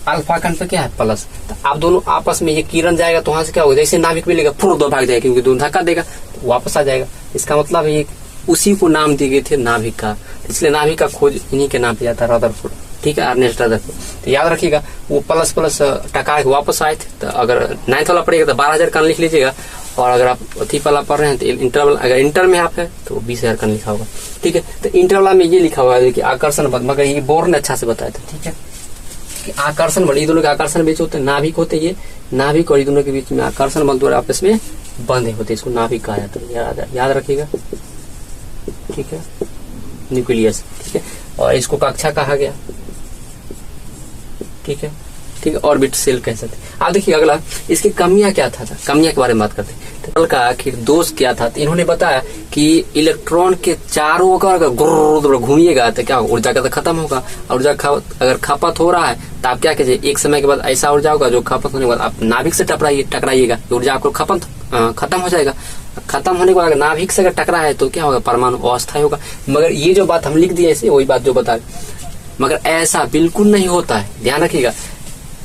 अल्फा कण पे क्या है, प्लस। तो आप दोनों आपस में ये किरण जाएगा तो वहां से क्या होगा, जैसे नाभिक मिलेगा फुर दो भाग जाएगा, क्योंकि दोनों धक्का देगा तो वापस आ जाएगा। इसका मतलब ये उसी को नाम दिए गए थे नाभिक का, इसलिए नाभिक का खोज इन्हीं के नाम पे जाता है, रदरफोर्ड, ठीक है, अर्नेस्ट रदरफोर्ड। तो याद रखिएगा वो प्लस प्लस टकरा के वापस आए थे। तो अगर 9th वाला पढ़ेगा तो 12,000 कण लिख लीजिएगा, और अगर आप अथी वाला पढ़ रहे हैं तो इंटरवल, अगर इंटर में आप है तो 20,000 कण लिखा होगा, ठीक है। तो इंटर वाला में ये लिखा हुआ है कि आकर्षण बल, मगर ये बोर ने अच्छा से बताया था, ठीक है, कि आकर्षण बल, ये दोनों के आकर्षण बीच होते हैं, नाभिक होते हैं, ये नाभिक और ये दोनों के बीच में आकर्षण बल द्वारा आपस में बंधे होते हैं, इसको नाभिक कहा जाता है, याद रखिएगा, ठीक है, न्यूक्लियस, ठीक है। और इसको कक्षा कहा गया, ठीक है, ठीक है, ऑर्बिट सेल कह सकते हैं। आप देखिए अगला, इसकी कमियां क्या था, कमियां के बारे में बात करते हैं। तो का आखिर दोष क्या था, तो इन्होंने बताया कि इलेक्ट्रॉन के चारों ओर घूमिएगा तो क्या होगा, ऊर्जा का तो खत्म होगा। ऊर्जा अगर खपत हो रहा है तो आप क्या कीजिए, एक समय के बाद ऐसा ऊर्जा होगा जो खपत होने के बाद आप नाभिक से टकराइएगा, ऊर्जा आपको खत्म हो जाएगा। खत्म होने के बाद नाभिक से अगर टकरा है तो क्या होगा, परमाणु अस्थायी होगा। मगर ये जो बात हम लिख दिए ऐसे, वही बात जो बता, मगर ऐसा बिल्कुल नहीं होता है, ध्यान रखिएगा।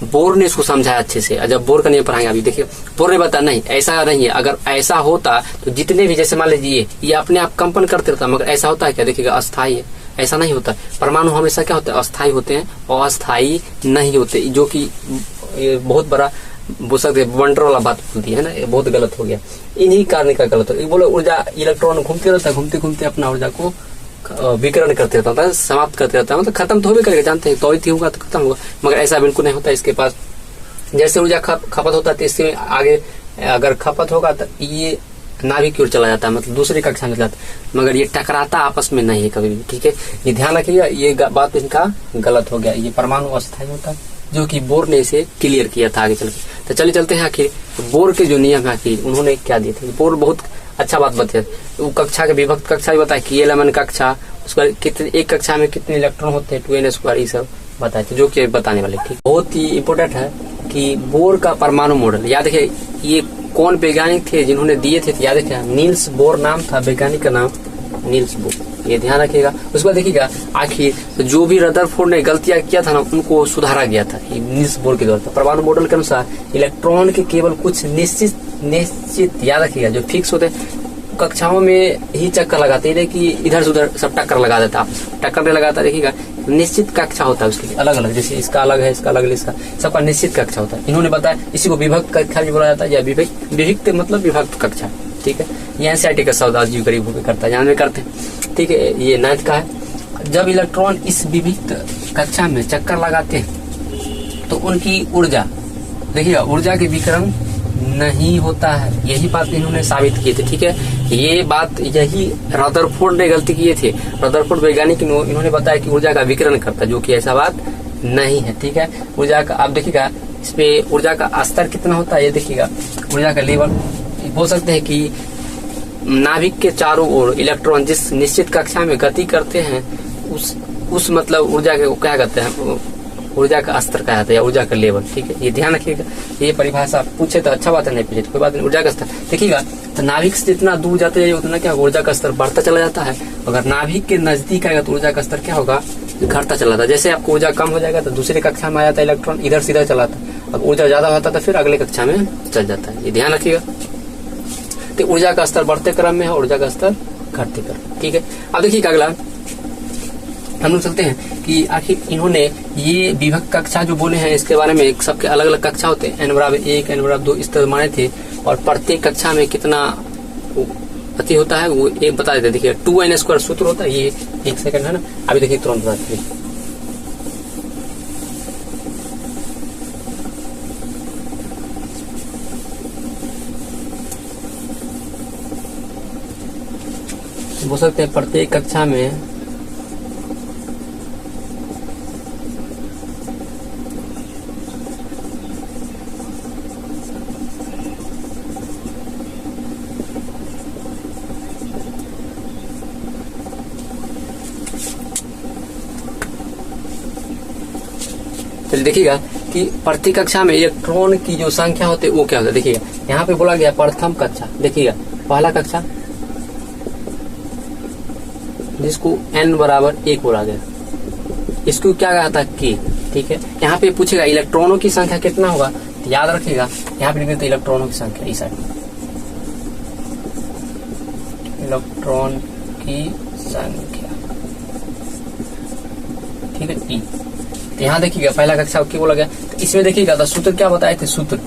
बोर ने इसको समझाया अच्छे से, जब बोर का नियम पढ़ाएंगे अभी देखिए, बोर ने बताया नहीं ऐसा नहीं है। अगर ऐसा होता तो जितने भी, जैसे मान लीजिए ये अपने आप कंपन करते रहता, मगर ऐसा होता है क्या, देखिएगा अस्थायी है, ऐसा नहीं होता। परमाणु हमेशा क्या होता है, अस्थायी होते हैं, अस्थायी नहीं होते, जो कि बहुत बड़ा बोल सकते वंडर वाला बात बोलती है ना, ये बहुत गलत हो गया, इन्हीं कारण का गलत हो गया। बोलो ऊर्जा, इलेक्ट्रॉन घूमते रहता है, घूमते घूमते अपना ऊर्जा को विकिरण करते रहता है, समाप्त करते रहता है, मतलब खत्म तो हो भी करेगा, जानते हैं तो ही होगा तो खत्म होगा, मगर ऐसा बिल्कुल नहीं होता। इसके पास जैसे ऊर्जा खपत होता है तो इससे आगे अगर खपत होगा तो ये नाभिक की ओर चला जाता है, मतलब दूसरी कक्षा में जाता है, मगर ये टकराता आपस में नहीं है कभी भी, ठीक है। ये ध्यान रखिएगा, ये बात इनका गलत हो गया, ये परमाणु अस्थायी होता है, जो कि बोर ने इसे क्लियर किया था आगे चल के। तो चलिए चलते हैं आखिर बोर के जो नियम है आखिर उन्होंने क्या दिए थे। बोर बहुत अच्छा बात बताया, वो कक्षा के विभक्त कक्षा भी बताया कि एलएमएन कक्षा, उसका कितने, एक कक्षा में कितने इलेक्ट्रॉन होते हैं, 2n², ये सब बताए थे, जो कि बताने वाले, ठीक। बहुत ही इम्पोर्टेंट है कि बोर का परमाणु मॉडल, याद रखिए ये कौन वैज्ञानिक थे जिन्होंने दिए थे, याद रखिए नील्स बोर नाम था वैज्ञानिक का नाम, नील्स बोर, ये ध्यान रखिएगा। उसके बाद देखिएगा आखिर जो भी रदरफोर्ड ने गलतियां किया था ना, उनको सुधारा गया था नील्स बोर के द्वारा। परमाणु मॉडल के अनुसार इलेक्ट्रॉन के केवल कुछ निश्चित याद रखिएगा जो फिक्स होते कक्षाओं में ही चक्कर लगाते हैं, कि इधर से उधर सब टक्कर लगा देता, टक्कर नहीं लगाता, देखिएगा निश्चित कक्षा होता है उसके लिए, अलग अलग, जैसे इसका अलग है, इसका अलग है, इसका सबका निश्चित कक्षा होता है। इन्होंने बताया इसी को विभक्त कक्षा भी बोला जाता है, या विभक्त मतलब विभक्त कक्षा, ठीक है। ये एनसीईआरटी का शब्द आज गरीब होकर करता है, जानवे करते हैं, ठीक है। ये 9th का है। जब इलेक्ट्रॉन इस विभक्त कक्षा में चक्कर लगाते हैं तो उनकी ऊर्जा, देखिएगा ऊर्जा के विकिरण नहीं होता है, यही बात इन्होंने साबित की थी, ठीक है। ये बात यही रदरफोर्ड ने गलती किए थे, रदरफोर्ड वैज्ञानिक इन्होंने बताया कि ऊर्जा का विकिरण करता है, जो कि ऐसा बात नहीं है, ठीक है। ऊर्जा का आप देखिएगा इस पे ऊर्जा का स्तर कितना होता है, ये देखिएगा ऊर्जा का लेवल, बोल सकते हैं कि नाभिक के चारों ओर इलेक्ट्रॉन जिस निश्चित कक्षा में गति करते हैं उस मतलब ऊर्जा के क्या कहते हैं, ऊर्जा का स्तर कहा जाता है, या ऊर्जा का लेवल, ठीक है। ये ध्यान रखिएगा, ये परिभाषा पूछे तो अच्छा बात है, नहीं पूछे तो कोई बात नहीं। ऊर्जा का स्तर देखिएगा, तो नाभिक से जितना दूर जाते जाइए उतना क्या ऊर्जा का स्तर बढ़ता चला जाता है, अगर नाभिक के नजदीक आएगा तो ऊर्जा का स्तर क्या होगा, घटता चला जाता है। जैसे आपको ऊर्जा कम हो जाएगा तो दूसरी कक्षा में आ जाता है इलेक्ट्रॉन, इधर सीधा चलाता है, अब ऊर्जा ज्यादा होता है तो फिर अगले कक्षा में चल जाता है, ये ध्यान रखिएगा। तो ऊर्जा का स्तर बढ़ते क्रम में है, ऊर्जा का स्तर घटते क्रम, ठीक है। अब देखिए अगला हम लोग चलते हैं कि आखिर इन्होंने ये विभक्त कक्षा जो बोले हैं इसके बारे में, सबके अलग अलग कक्षा होते हैं, n=1 n=2 इस तरह माने थे, और प्रत्येक कक्षा में कितना अति होता है वो एक बता देते। देखिए 2n² सूत्र होता है, ये 1 सेकंड है ना, अभी देखिए तुरंत बता दीजिए। बोल सकते हैं प्रत्येक कक्षा में चलिए देखिएगा कि प्रति कक्षा में इलेक्ट्रॉन की जो संख्या होती है वो क्या होता है। देखिएगा यहाँ पे बोला गया प्रथम कक्षा, देखिएगा पहला कक्षा जिसको n बराबर 1 बोला गया, इसको क्या कहा था k, ठीक है। यहाँ पे पूछेगा इलेक्ट्रॉनों की संख्या कितना होगा, तो याद रखिएगा यहाँ पे लिख देते इलेक्ट्रॉनों की संख्या, इस साइड इलेक्ट्रॉन की संख्या, ठीक है E। तो यहाँ देखिएगा पहला कक्षा क्या बोला गया, तो इसमें देखिएगा तो सूत्र क्या बताए थे, सूत्र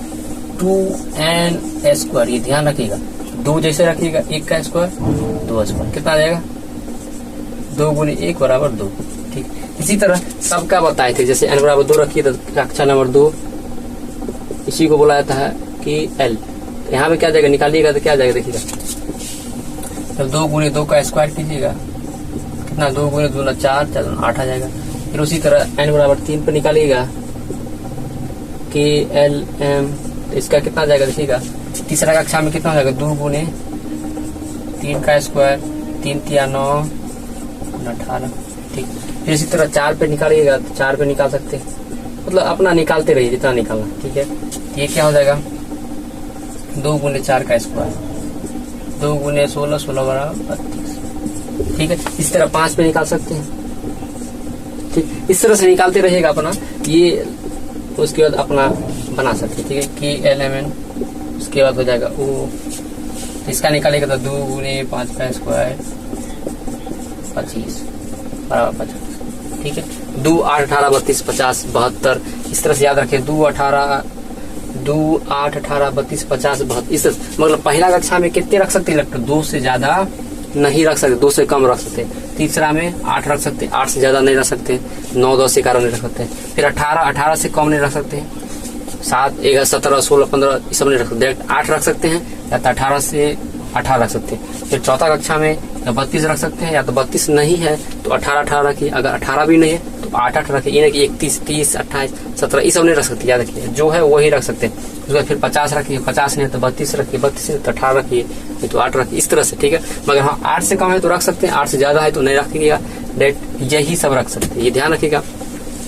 2n², ये ध्यान रखिएगा, 2 जैसे रखिएगा 1 का स्क्वायर 2 स्क्वायर, कितना आ जाएगा 2 × 1 बराबर 2, ठीक। इसी तरह सबका बताए थे, जैसे n बराबर 2 रखिए तो कक्षा नंबर 2, इसी को बोला जाता है कि l। यहाँ पे क्या जाएगा, निकालिएगा तो क्या जाएगा, देखिएगा जब 2 × 2 का स्क्वायर कीजिएगा कितना, 2 × 2 = 4, 4 × 8 आ जाएगा। फिर उसी तरह n बराबर 3 पे निकालिएगा कि l m, तो इसका कितना आ जाएगा, देखिएगा तीसरा कक्षा में कितना हो जाएगा, 2 × 3 का स्क्वायर, 3 × 3 = 9 18, ठीक। फिर इसी तरह 4 पे निकालिएगा तो 4 पे निकाल सकते हैं, मतलब अपना निकालते रहिए जितना निकालना, ठीक है। ये क्या हो जाएगा 2 × 4 का स्क्वायर, 2 × 16 16 बराबर 32, ठीक है। इस तरह 5 पे निकाल सकते हैं, ठीक। इस तरह से निकालते रहिएगा अपना, ये उसके बाद अपना बना सकते हैं, ठीक है। कि एलिमेंट उसके बाद हो जाएगा ओ, इसका निकालेगा तो 2 × 5 का स्क्वायर 25 बराबर 50, ठीक है। 2 8 18 32 50 72, इस तरह से याद रखें, 2 8 18 32 50 72, इस मतलब पहला कक्षा में कितने रख सकते इलेक्ट्रॉन, 2 से ज्यादा नहीं रख सकते, 2 से कम रख सकते। तीसरा में 8 रख सकते, 8 से ज्यादा नहीं रख सकते, 9 10 11 नहीं रख सकते। फिर 18 से कम नहीं रख सकते, 7 11 17 16 15 ये सब नहीं रख सकते, 8 रख सकते हैं, या तो 18 से 18 रख सकते हैं। फिर चौथा कक्षा में या 32 रख सकते हैं, या तो 32 नहीं है तो 18 रखिए, अगर 18 भी नहीं है तो 8 रखिए, ये नहीं कि 31 30 28 17 ये सब नहीं रख सकते, याद रखिए जो है वही रख सकते हैं। उसके बाद फिर 50 रखिए, 50 नहीं है तो 32 रखिए, 32 नहीं तो 18 रखिए, नहीं तो 8 रखिए, इस तरह से, ठीक है। मगर हाँ 8 से कम है तो रख सकते हैं, 8 से ज्यादा है तो नहीं रखिएगा, डेट यही सब रख सकते हैं, ये ध्यान रखिएगा।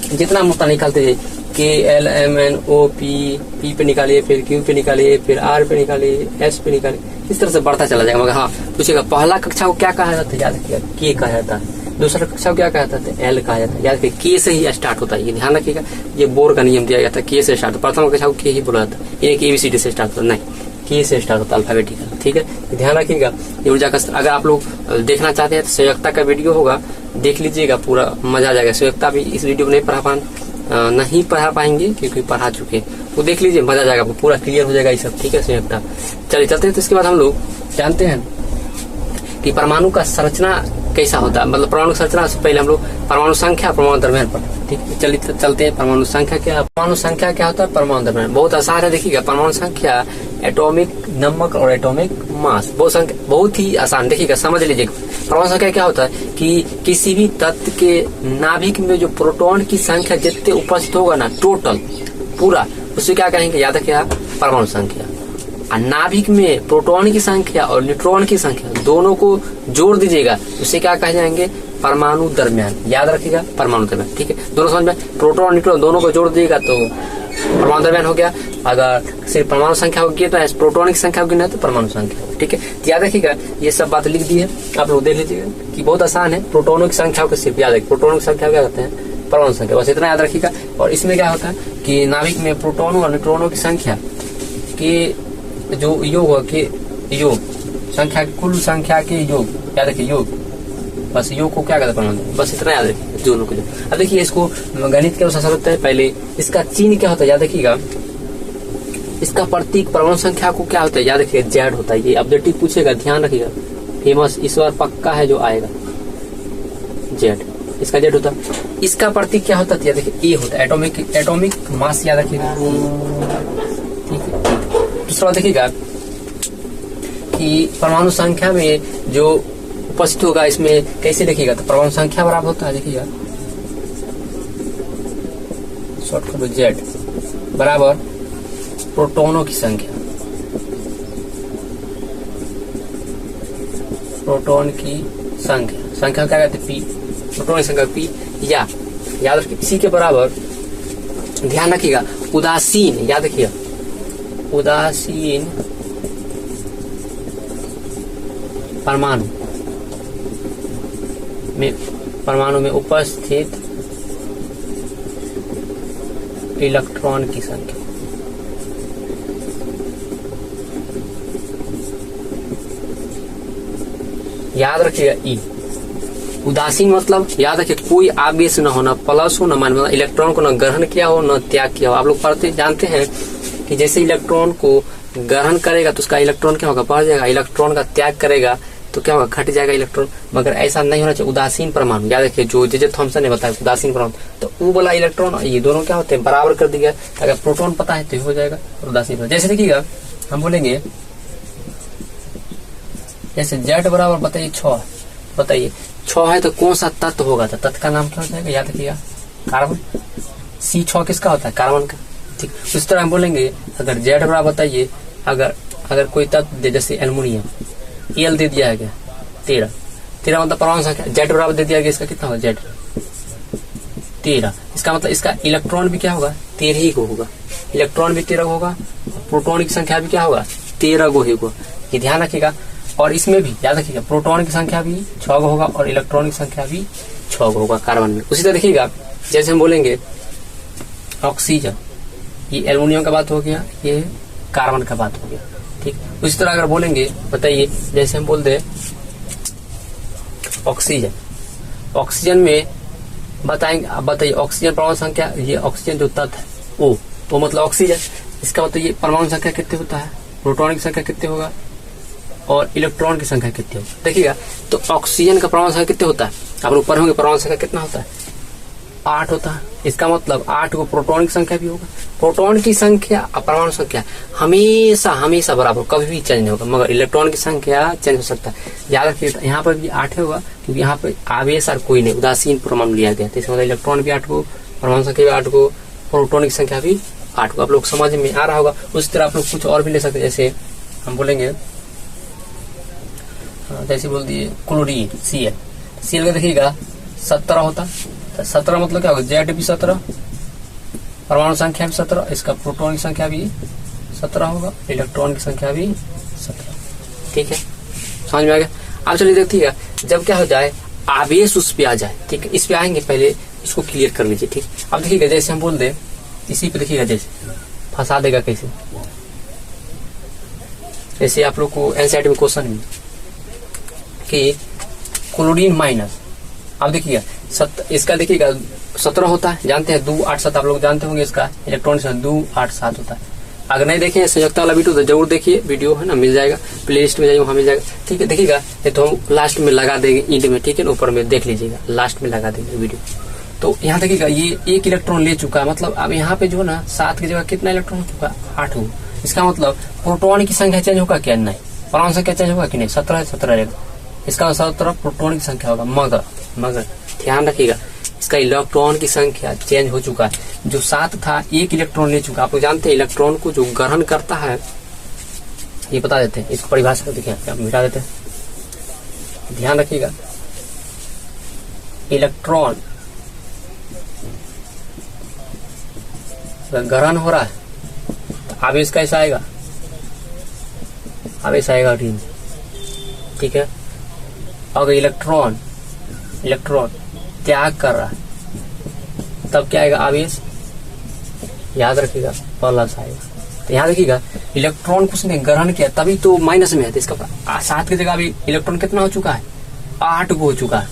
जितना मुद्दा निकालते जाइए, K L M N O P पे निकालिए, फिर क्यू पे निकालिए, फिर आर पे निकालिए, एस पे निकालिए, इस तरह से बढ़ता चला जाएगा। मगर हाँ पूछेगा पहला कक्षा को क्या कहा जाता है, याद रखिएगा के कहा जाता है, दूसरा कक्षा को क्या कहा जाता है, एल कहा जाता है, याद रखिए के से ही स्टार्ट होता है, ये ध्यान रखिएगा। ये बोर्ड का नियम दिया जाता है, के से स्टार्ट, प्रथम कक्षा को के ही बोला जाता है, ये ABCD से स्टार्ट होता है, नहीं के से स्टार्ट होता है अल्फाबेटिकल, ठीक है। ध्यान रखिएगा ये ऊर्जा का स्तर। अगर आप लोग देखना चाहते हैं तो संयोजकता का वीडियो होगा, देख लीजिएगा, पूरा मजा आ जाएगा। संयोजकता भी इस वीडियो में नहीं पढ़ा पाएंगे क्योंकि पढ़ा चुके, वो देख लीजिए, मजा आ जाएगा, पूरा क्लियर हो जाएगा ये सब, ठीक है। संयोजकता चलिए चलते हैं। तो इसके बाद हम लोग जानते हैं कि परमाणु का संरचना कैसा होता है, मतलब परमाणु संरचना से पहले हम लोग परमाणु संख्या परमाणु द्रव्यमान पर, ठीक है। चलिए चलते हैं। परमाणु संख्या क्या होता है, परमाणु द्रव्यमान बहुत आसान है। देखिएगा परमाणु संख्या एटॉमिक नंबर और एटॉमिक मास, बहुत ही आसान, देखिएगा समझ लीजिएगा। परमाणु संख्या क्या होता है कि किसी भी तत्व के नाभिक में जो प्रोटॉन की संख्या जितने उपस्थित होगा ना, टोटल पूरा, उसे क्या कहेंगे, याद रखिएगा परमाणु संख्या। और नाभिक में प्रोटॉन की संख्या और न्यूट्रॉन की संख्या दोनों को जोड़ दीजिएगा, उसे क्या कहे जाएंगे, परमाणु द्रव्यमान, याद रखिएगा परमाणु द्रव्यमान, ठीक है। दोनों समझ में, प्रोटॉन और न्यूट्रॉन दोनों को जोड़ दीजिएगा तो परमाणु द्रव्यमान हो गया। अगर सिर्फ परमाणु संख्या होगी तो प्रोटॉन की संख्या होगी ना तो परमाणु संख्या, ठीक है। याद रखिएगा ये सब बात लिख दी है, आप लोग देख लीजिएगा कि बहुत आसान है। प्रोटोनों की संख्या को सिर्फ याद रखिए, प्रोटोनों की संख्या क्या कहते हैं, परमाणु संख्या, बस इतना याद रखिएगा। और इसमें क्या होता है कि नाभिक में प्रोटोनों और न्यूट्रॉनों की संख्या के जो योग के योग संख्या, कुल संख्या के योग, याद रखिए योग, बस योग को क्या कहते हैं, परमाणु, बस इतना याद रखिए दोनों को। अब देखिए इसको गणित के अनुसार समझते हैं। पहले इसका चिन्ह क्या होता है, याद रखिएगा। इसका प्रतीक परमाणु संख्या को क्या होता है, याद रखिएगा जेड होता है। ये ऑब्जेक्टिव पूछेगा, ध्यान रखिएगा, फेमस इस बार पक्का है जो आएगा, जेड, इसका जेड होता है। इसका प्रतीक क्या होता है, याद रखिए ए होता है, एटॉमिक मास, याद रखिएगा, ठीक है। दूसरा देखिएगा कि परमाणु संख्या में जो उपस्थित होगा इसमें कैसे देखिएगा, तो परमाणु संख्या बराबर होता है, देखिएगा शॉर्टकट जेड बराबर प्रोटोनों की संख्या, प्रोटोन की संख्या क्या कहते हैं, पी, प्रोटोन की संख्या पी, या याद रखिए इसी के बराबर ध्यान रखिएगा, उदासीन, याद रखिएगा, उदासीन परमाणु में उपस्थित इलेक्ट्रॉन की संख्या, याद रखिएगा ई। उदासीन मतलब याद रखिए कोई आवेश न होना, प्लस हो न माइनस, मतलब इलेक्ट्रॉन को न ग्रहण किया हो न त्याग किया हो। आप लोग पढ़ते जानते हैं कि जैसे इलेक्ट्रॉन को ग्रहण करेगा तो उसका इलेक्ट्रॉन क्या होगा, बढ़ जाएगा, इलेक्ट्रॉन का त्याग करेगा तो क्या होगा, घट जाएगा इलेक्ट्रॉन। मगर ऐसा नहीं होना चाहिए। उदासीन परमाणु, याद रखिए, जो जे थॉमसन ने बताया उदासीन परमाणु, तो वो वाला इलेक्ट्रॉन ये दोनों क्या होते हैं, बराबर कर दिया। अगर प्रोटॉन पता है तो हो जाएगा उदासीन परमाणु। जैसे देखिएगा, हम बोलेंगे जैसे जेड बराबर बताइए 6, बताइए 6 है तो कौन सा तत्व होगा, तो तत्व का नाम क्या हो जाएगा, याद रखिएगा, कार्बन। C6 किसका होता है, कार्बन का। ठीक, उस तरह हम बोलेंगे अगर जेड बराबर बताइए, अगर कोई तत्व दे, जैसे एल्युमिनियम, एल दे दिया गया 13 मतलब परमाणु संख्या, जेड बराबर दे दिया गया, इसका कितना होगा, जेड 13, इसका मतलब इसका इलेक्ट्रॉन भी क्या होगा, 13 ही को होगा, इलेक्ट्रॉन भी 13 होगा, प्रोटॉन की संख्या भी क्या होगा, 13 को ही होगा। ये ध्यान रखिएगा। और इसमें भी याद रखिएगा, प्रोटॉन की संख्या भी 6 होगा और इलेक्ट्रॉन की संख्या भी 6 होगा कार्बन में। उसी तरह देखिएगा, जैसे हम बोलेंगे ऑक्सीजन, ये एल्युमिनियम का बात हो गया, ये कार्बन का बात हो गया। ठीक, उसी तरह अगर बोलेंगे, बताइए जैसे हम बोल दे ऑक्सीजन, ऑक्सीजन में बताएंगे, अब बताइए ऑक्सीजन परमाणु संख्या, ये ऑक्सीजन जो तत्व है ओ, तो मतलब ऑक्सीजन, इसका मतलब ये परमाणु संख्या कितने होता है, प्रोटॉन की संख्या कितने होगा और इलेक्ट्रॉन की संख्या कितनी होगी। देखिएगा, तो ऑक्सीजन का परमाणु संख्या कितने होता है, आप लोग पढ़ोगे परमाणु संख्या कितना होता है, 8 होता है। इसका मतलब 8 को प्रोटॉन की संख्या भी होगा। प्रोटॉन की संख्या और परमाणु संख्या हमेशा बराबर, कभी भी चेंज नहीं होगा, मगर इलेक्ट्रॉन की संख्या चेंज हो सकता है। याद रखिए, यहाँ पर भी 8 होगा, क्योंकि यहाँ पर आवेश और कोई नहीं, उदासीन परमाणु लिया गया, तो इसका मतलब इलेक्ट्रॉन भी 8 को, परमाणु संख्या भी 8 को, प्रोटॉन की संख्या भी 8 को। आप लोग समझ में आ रहा होगा। उस तरह आप लोग कुछ और भी ले सकते, जैसे हम बोलेंगे, जैसे बोल दिए क्लोरीन, Cl का देखिएगा 17 होता, तो 17 मतलब क्या होगा, जेड भी 17, परमाणु संख्या भी 17, इसका प्रोटॉन की संख्या भी 17 होगा, इलेक्ट्रॉन की संख्या भी 17। ठीक है, समझ में आ गया। अब चलिए देखिएगा, जब क्या हो जाए, आवेश उस पे आ जाए, ठीक है, इस पे आएंगे, पहले इसको क्लियर कर लीजिए। ठीक, अब देखिएगा, जैसे हम बोल दे इसी पे, देखिएगा जैसे फंसा देगा कैसे, जैसे आप लोग को एनसीईआरटी में क्वेश्चन है कि क्लोरीन माइनस, अब देखिएगा इसका देखिएगा 17 होता है, जानते हैं 2 8 7, आप लोग जानते होंगे इसका इलेक्ट्रॉन 2 8 7 होता है। अगर नहीं देखे संयुक्ता वाला वीडियो तो जरूर देखिए, वीडियो है ना, मिल जाएगा, प्ले लिस्ट में जाइए, वहां मिल जाएगा। ठीक है, देखिएगा, ये तो हम लास्ट में लगा देंगे इंड में, ठीक है ना, ऊपर में देख लीजिएगा, लास्ट में लगा देंगे वीडियो। तो यहाँ देखिएगा, ये 1 इलेक्ट्रॉन ले चुका है, मतलब अब यहाँ पे जो ना 7 की जगह कितना इलेक्ट्रॉन हो चुका, 8 हो। इसका मतलब प्रोटॉन की संख्या चेंज होगा क्या, नहीं, परमाणु संख्या चेंज होगा कि नहीं, 17 रहेगा, इसका 17 प्रोटॉन की संख्या होगा। मगर ध्यान रखिएगा, इसका इलेक्ट्रॉन की संख्या चेंज हो चुका है, जो 7 था 1 इलेक्ट्रॉन ले चुका। आप लोग जानते हैं इलेक्ट्रॉन को जो ग्रहण करता है, ये बता देते हैं, इसको परिभाषा देखिए, मिटा देते हैं, ध्यान रखिएगा। इलेक्ट्रॉन ग्रहण हो रहा है तो आवेश कैसा आएगा, आवेश आएगा ऋण। ठीक है, अगर इलेक्ट्रॉन त्याग कर रहा है तब क्या आएगा, आवेश, याद रखिएगा, प्लस आएगा। तो यहाँ देखिएगा, इलेक्ट्रॉन को उसने ग्रहण किया तभी तो माइनस में है, तो इसका 7 की जगह अभी इलेक्ट्रॉन कितना हो चुका है, 8 को हो चुका है।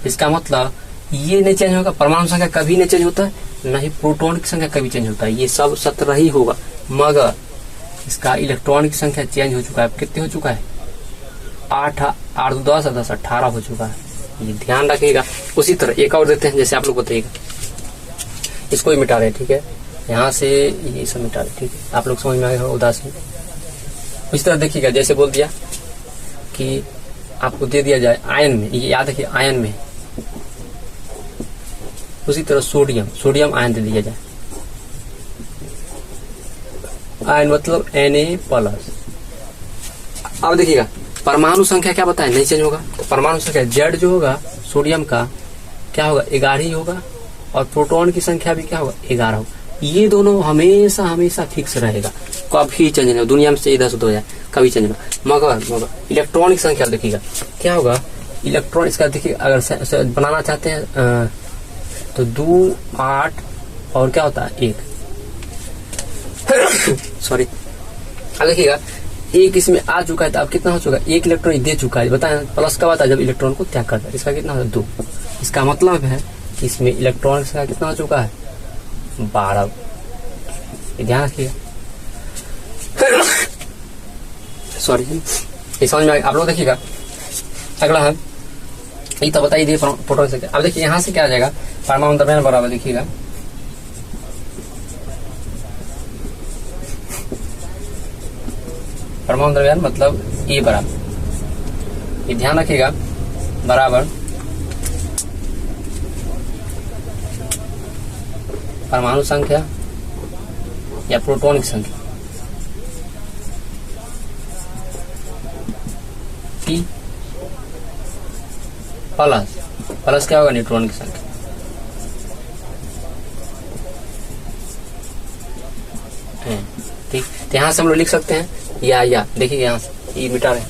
इसका मतलब ये नहीं चेंज होगा, परमाणु संख्या कभी नहीं चेंज होता है, न ही प्रोटॉन की संख्या कभी चेंज होता है, ये सब 17 ही होगा। मगर इसका इलेक्ट्रॉन की संख्या चेंज हो चुका है, कितने हो चुका है, 8 8 10 10 18 हो चुका है, ये ध्यान रखिएगा। उसी तरह एक और देते हैं, जैसे आप लोग बताइएगा, इसको ही मिटा रहे, ठीक है, यहाँ से ये सब मिटा रहे, ठीक है, आप लोग समझ में आए हो उदासीन। इस तरह देखिएगा, जैसे बोल दिया कि आपको दे दिया जाए आयन में, ये याद रखिए आयन में, उसी तरह सोडियम आयन दे दिया जाए, आयन मतलब Na+। अब देखिएगा, परमाणु संख्या क्या बताए, नहीं चेंज होगा, तो परमाणु संख्या जेड जो होगा सोडियम का क्या होगा, 11 ही होगा, और प्रोटॉन की संख्या भी क्या होगा, 11 होगा। ये दोनों हमेशा हमेशा फिक्स रहेगा, कभी चेंज नहीं हो, दुनिया में से इधर से हो जाए कभी चेंज नहीं। मगर इलेक्ट्रॉनिक संख्या देखिएगा क्या होगा, इलेक्ट्रॉन इसका देखिए अगर बनाना चाहते हैं तो 2 8 और क्या होता है 1 सॉरी। अब देखिएगा एक इसमें आ चुका है तो अब कितना हो चुका है, 1 इलेक्ट्रॉन दे चुका है, बताएं प्लस कब आता है जब इलेक्ट्रॉन को त्याग करता है, इसका कितना होता है 2। इसका मतलब है कि इसमें इलेक्ट्रॉन का कितना हो चुका है 12। ध्यान रखिएगा सॉरी ये समझ में आप लोग देखिएगा। अगला है ये तो बता ही दिए प्रोटॉन से। अब देखिए यहाँ से क्या आ जाएगा, परमाणु द्रव्यमान बराबर देखिएगा परमाणु द्रव्यमान मतलब ए बराबर, ये ध्यान रखिएगा, बराबर परमाणु संख्या या प्रोटॉनिक संख्या पी प्लस क्या होगा न्यूट्रॉन की संख्या। ठीक, तो यहां से हम लोग लिख सकते हैं या देखिए यहाँ से ये मिटा रहे हैं,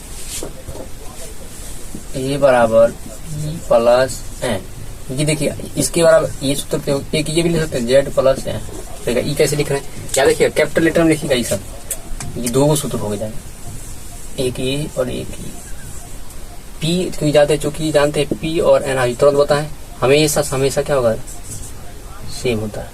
ए बराबर ई प्लस एन, ये देखिए इसके बराबर ये सूत्र पे एक ये भी लिख सकते हैं जेड प्लस एन। देखिए ई कैसे लिख रहे हैं, क्या देखिए कैपिटल लेटर में लिखिएगा, ये सब ये दो सूत्र हो जाएगा, एक ये और एक ये। पी क्योंकि जानते हैं पी और एन आई तुरंत होता है, हमेशा क्या होगा सेम होता है।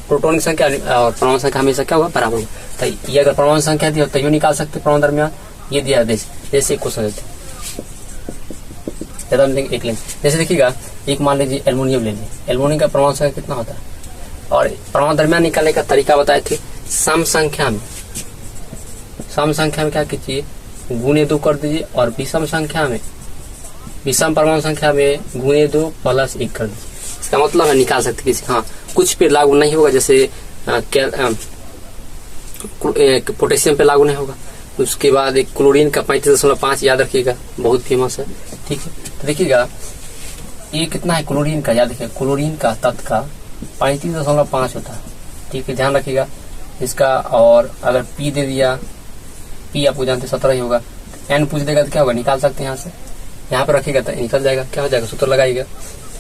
प्रोटॉनिक संख्या और परमाणु संख्या हमेशा क्या होगा बराबर होगा। तो ये अगर परमाणु संख्या दी तो ये निकाल सकते परमाणु दरमियान, ये दिया जैसे क्वेश्चन देते एक लेंगे। जैसे देखिएगा एक मान लीजिए एल्युमिनियम ले लीजिए, एल्युमिनियम का परमाणु संख्या कितना होता है और परमाणु दरमियान निकालने का तरीका बताए थे, सम संख्या में क्या कीजिए गुणे 2 कर दीजिए और विषम परमाणु संख्या में गुणे 2 प्लस 1 कर दीजिए। इसका मतलब है निकाल सकते किसी, हाँ कुछ पे लागू नहीं होगा, जैसे पोटेशियम पे लागू नहीं होगा। उसके बाद एक क्लोरीन का 35.5 याद रखिएगा, बहुत फेमस है। ठीक है, तो देखिएगा ये कितना है क्लोरीन का, याद रखिएगा क्लोरीन का तत्व का 35.5 होता है। ठीक है, ध्यान रखिएगा इसका। और अगर पी दे दिया, पी आपको जानते 17 ही होगा, एन पूछ देगा तो क्या होगा निकाल सकते हैं यहाँ से, यहाँ पे रखिएगा तो निकल जाएगा, क्या हो जाएगा सूत्र लगाइएगा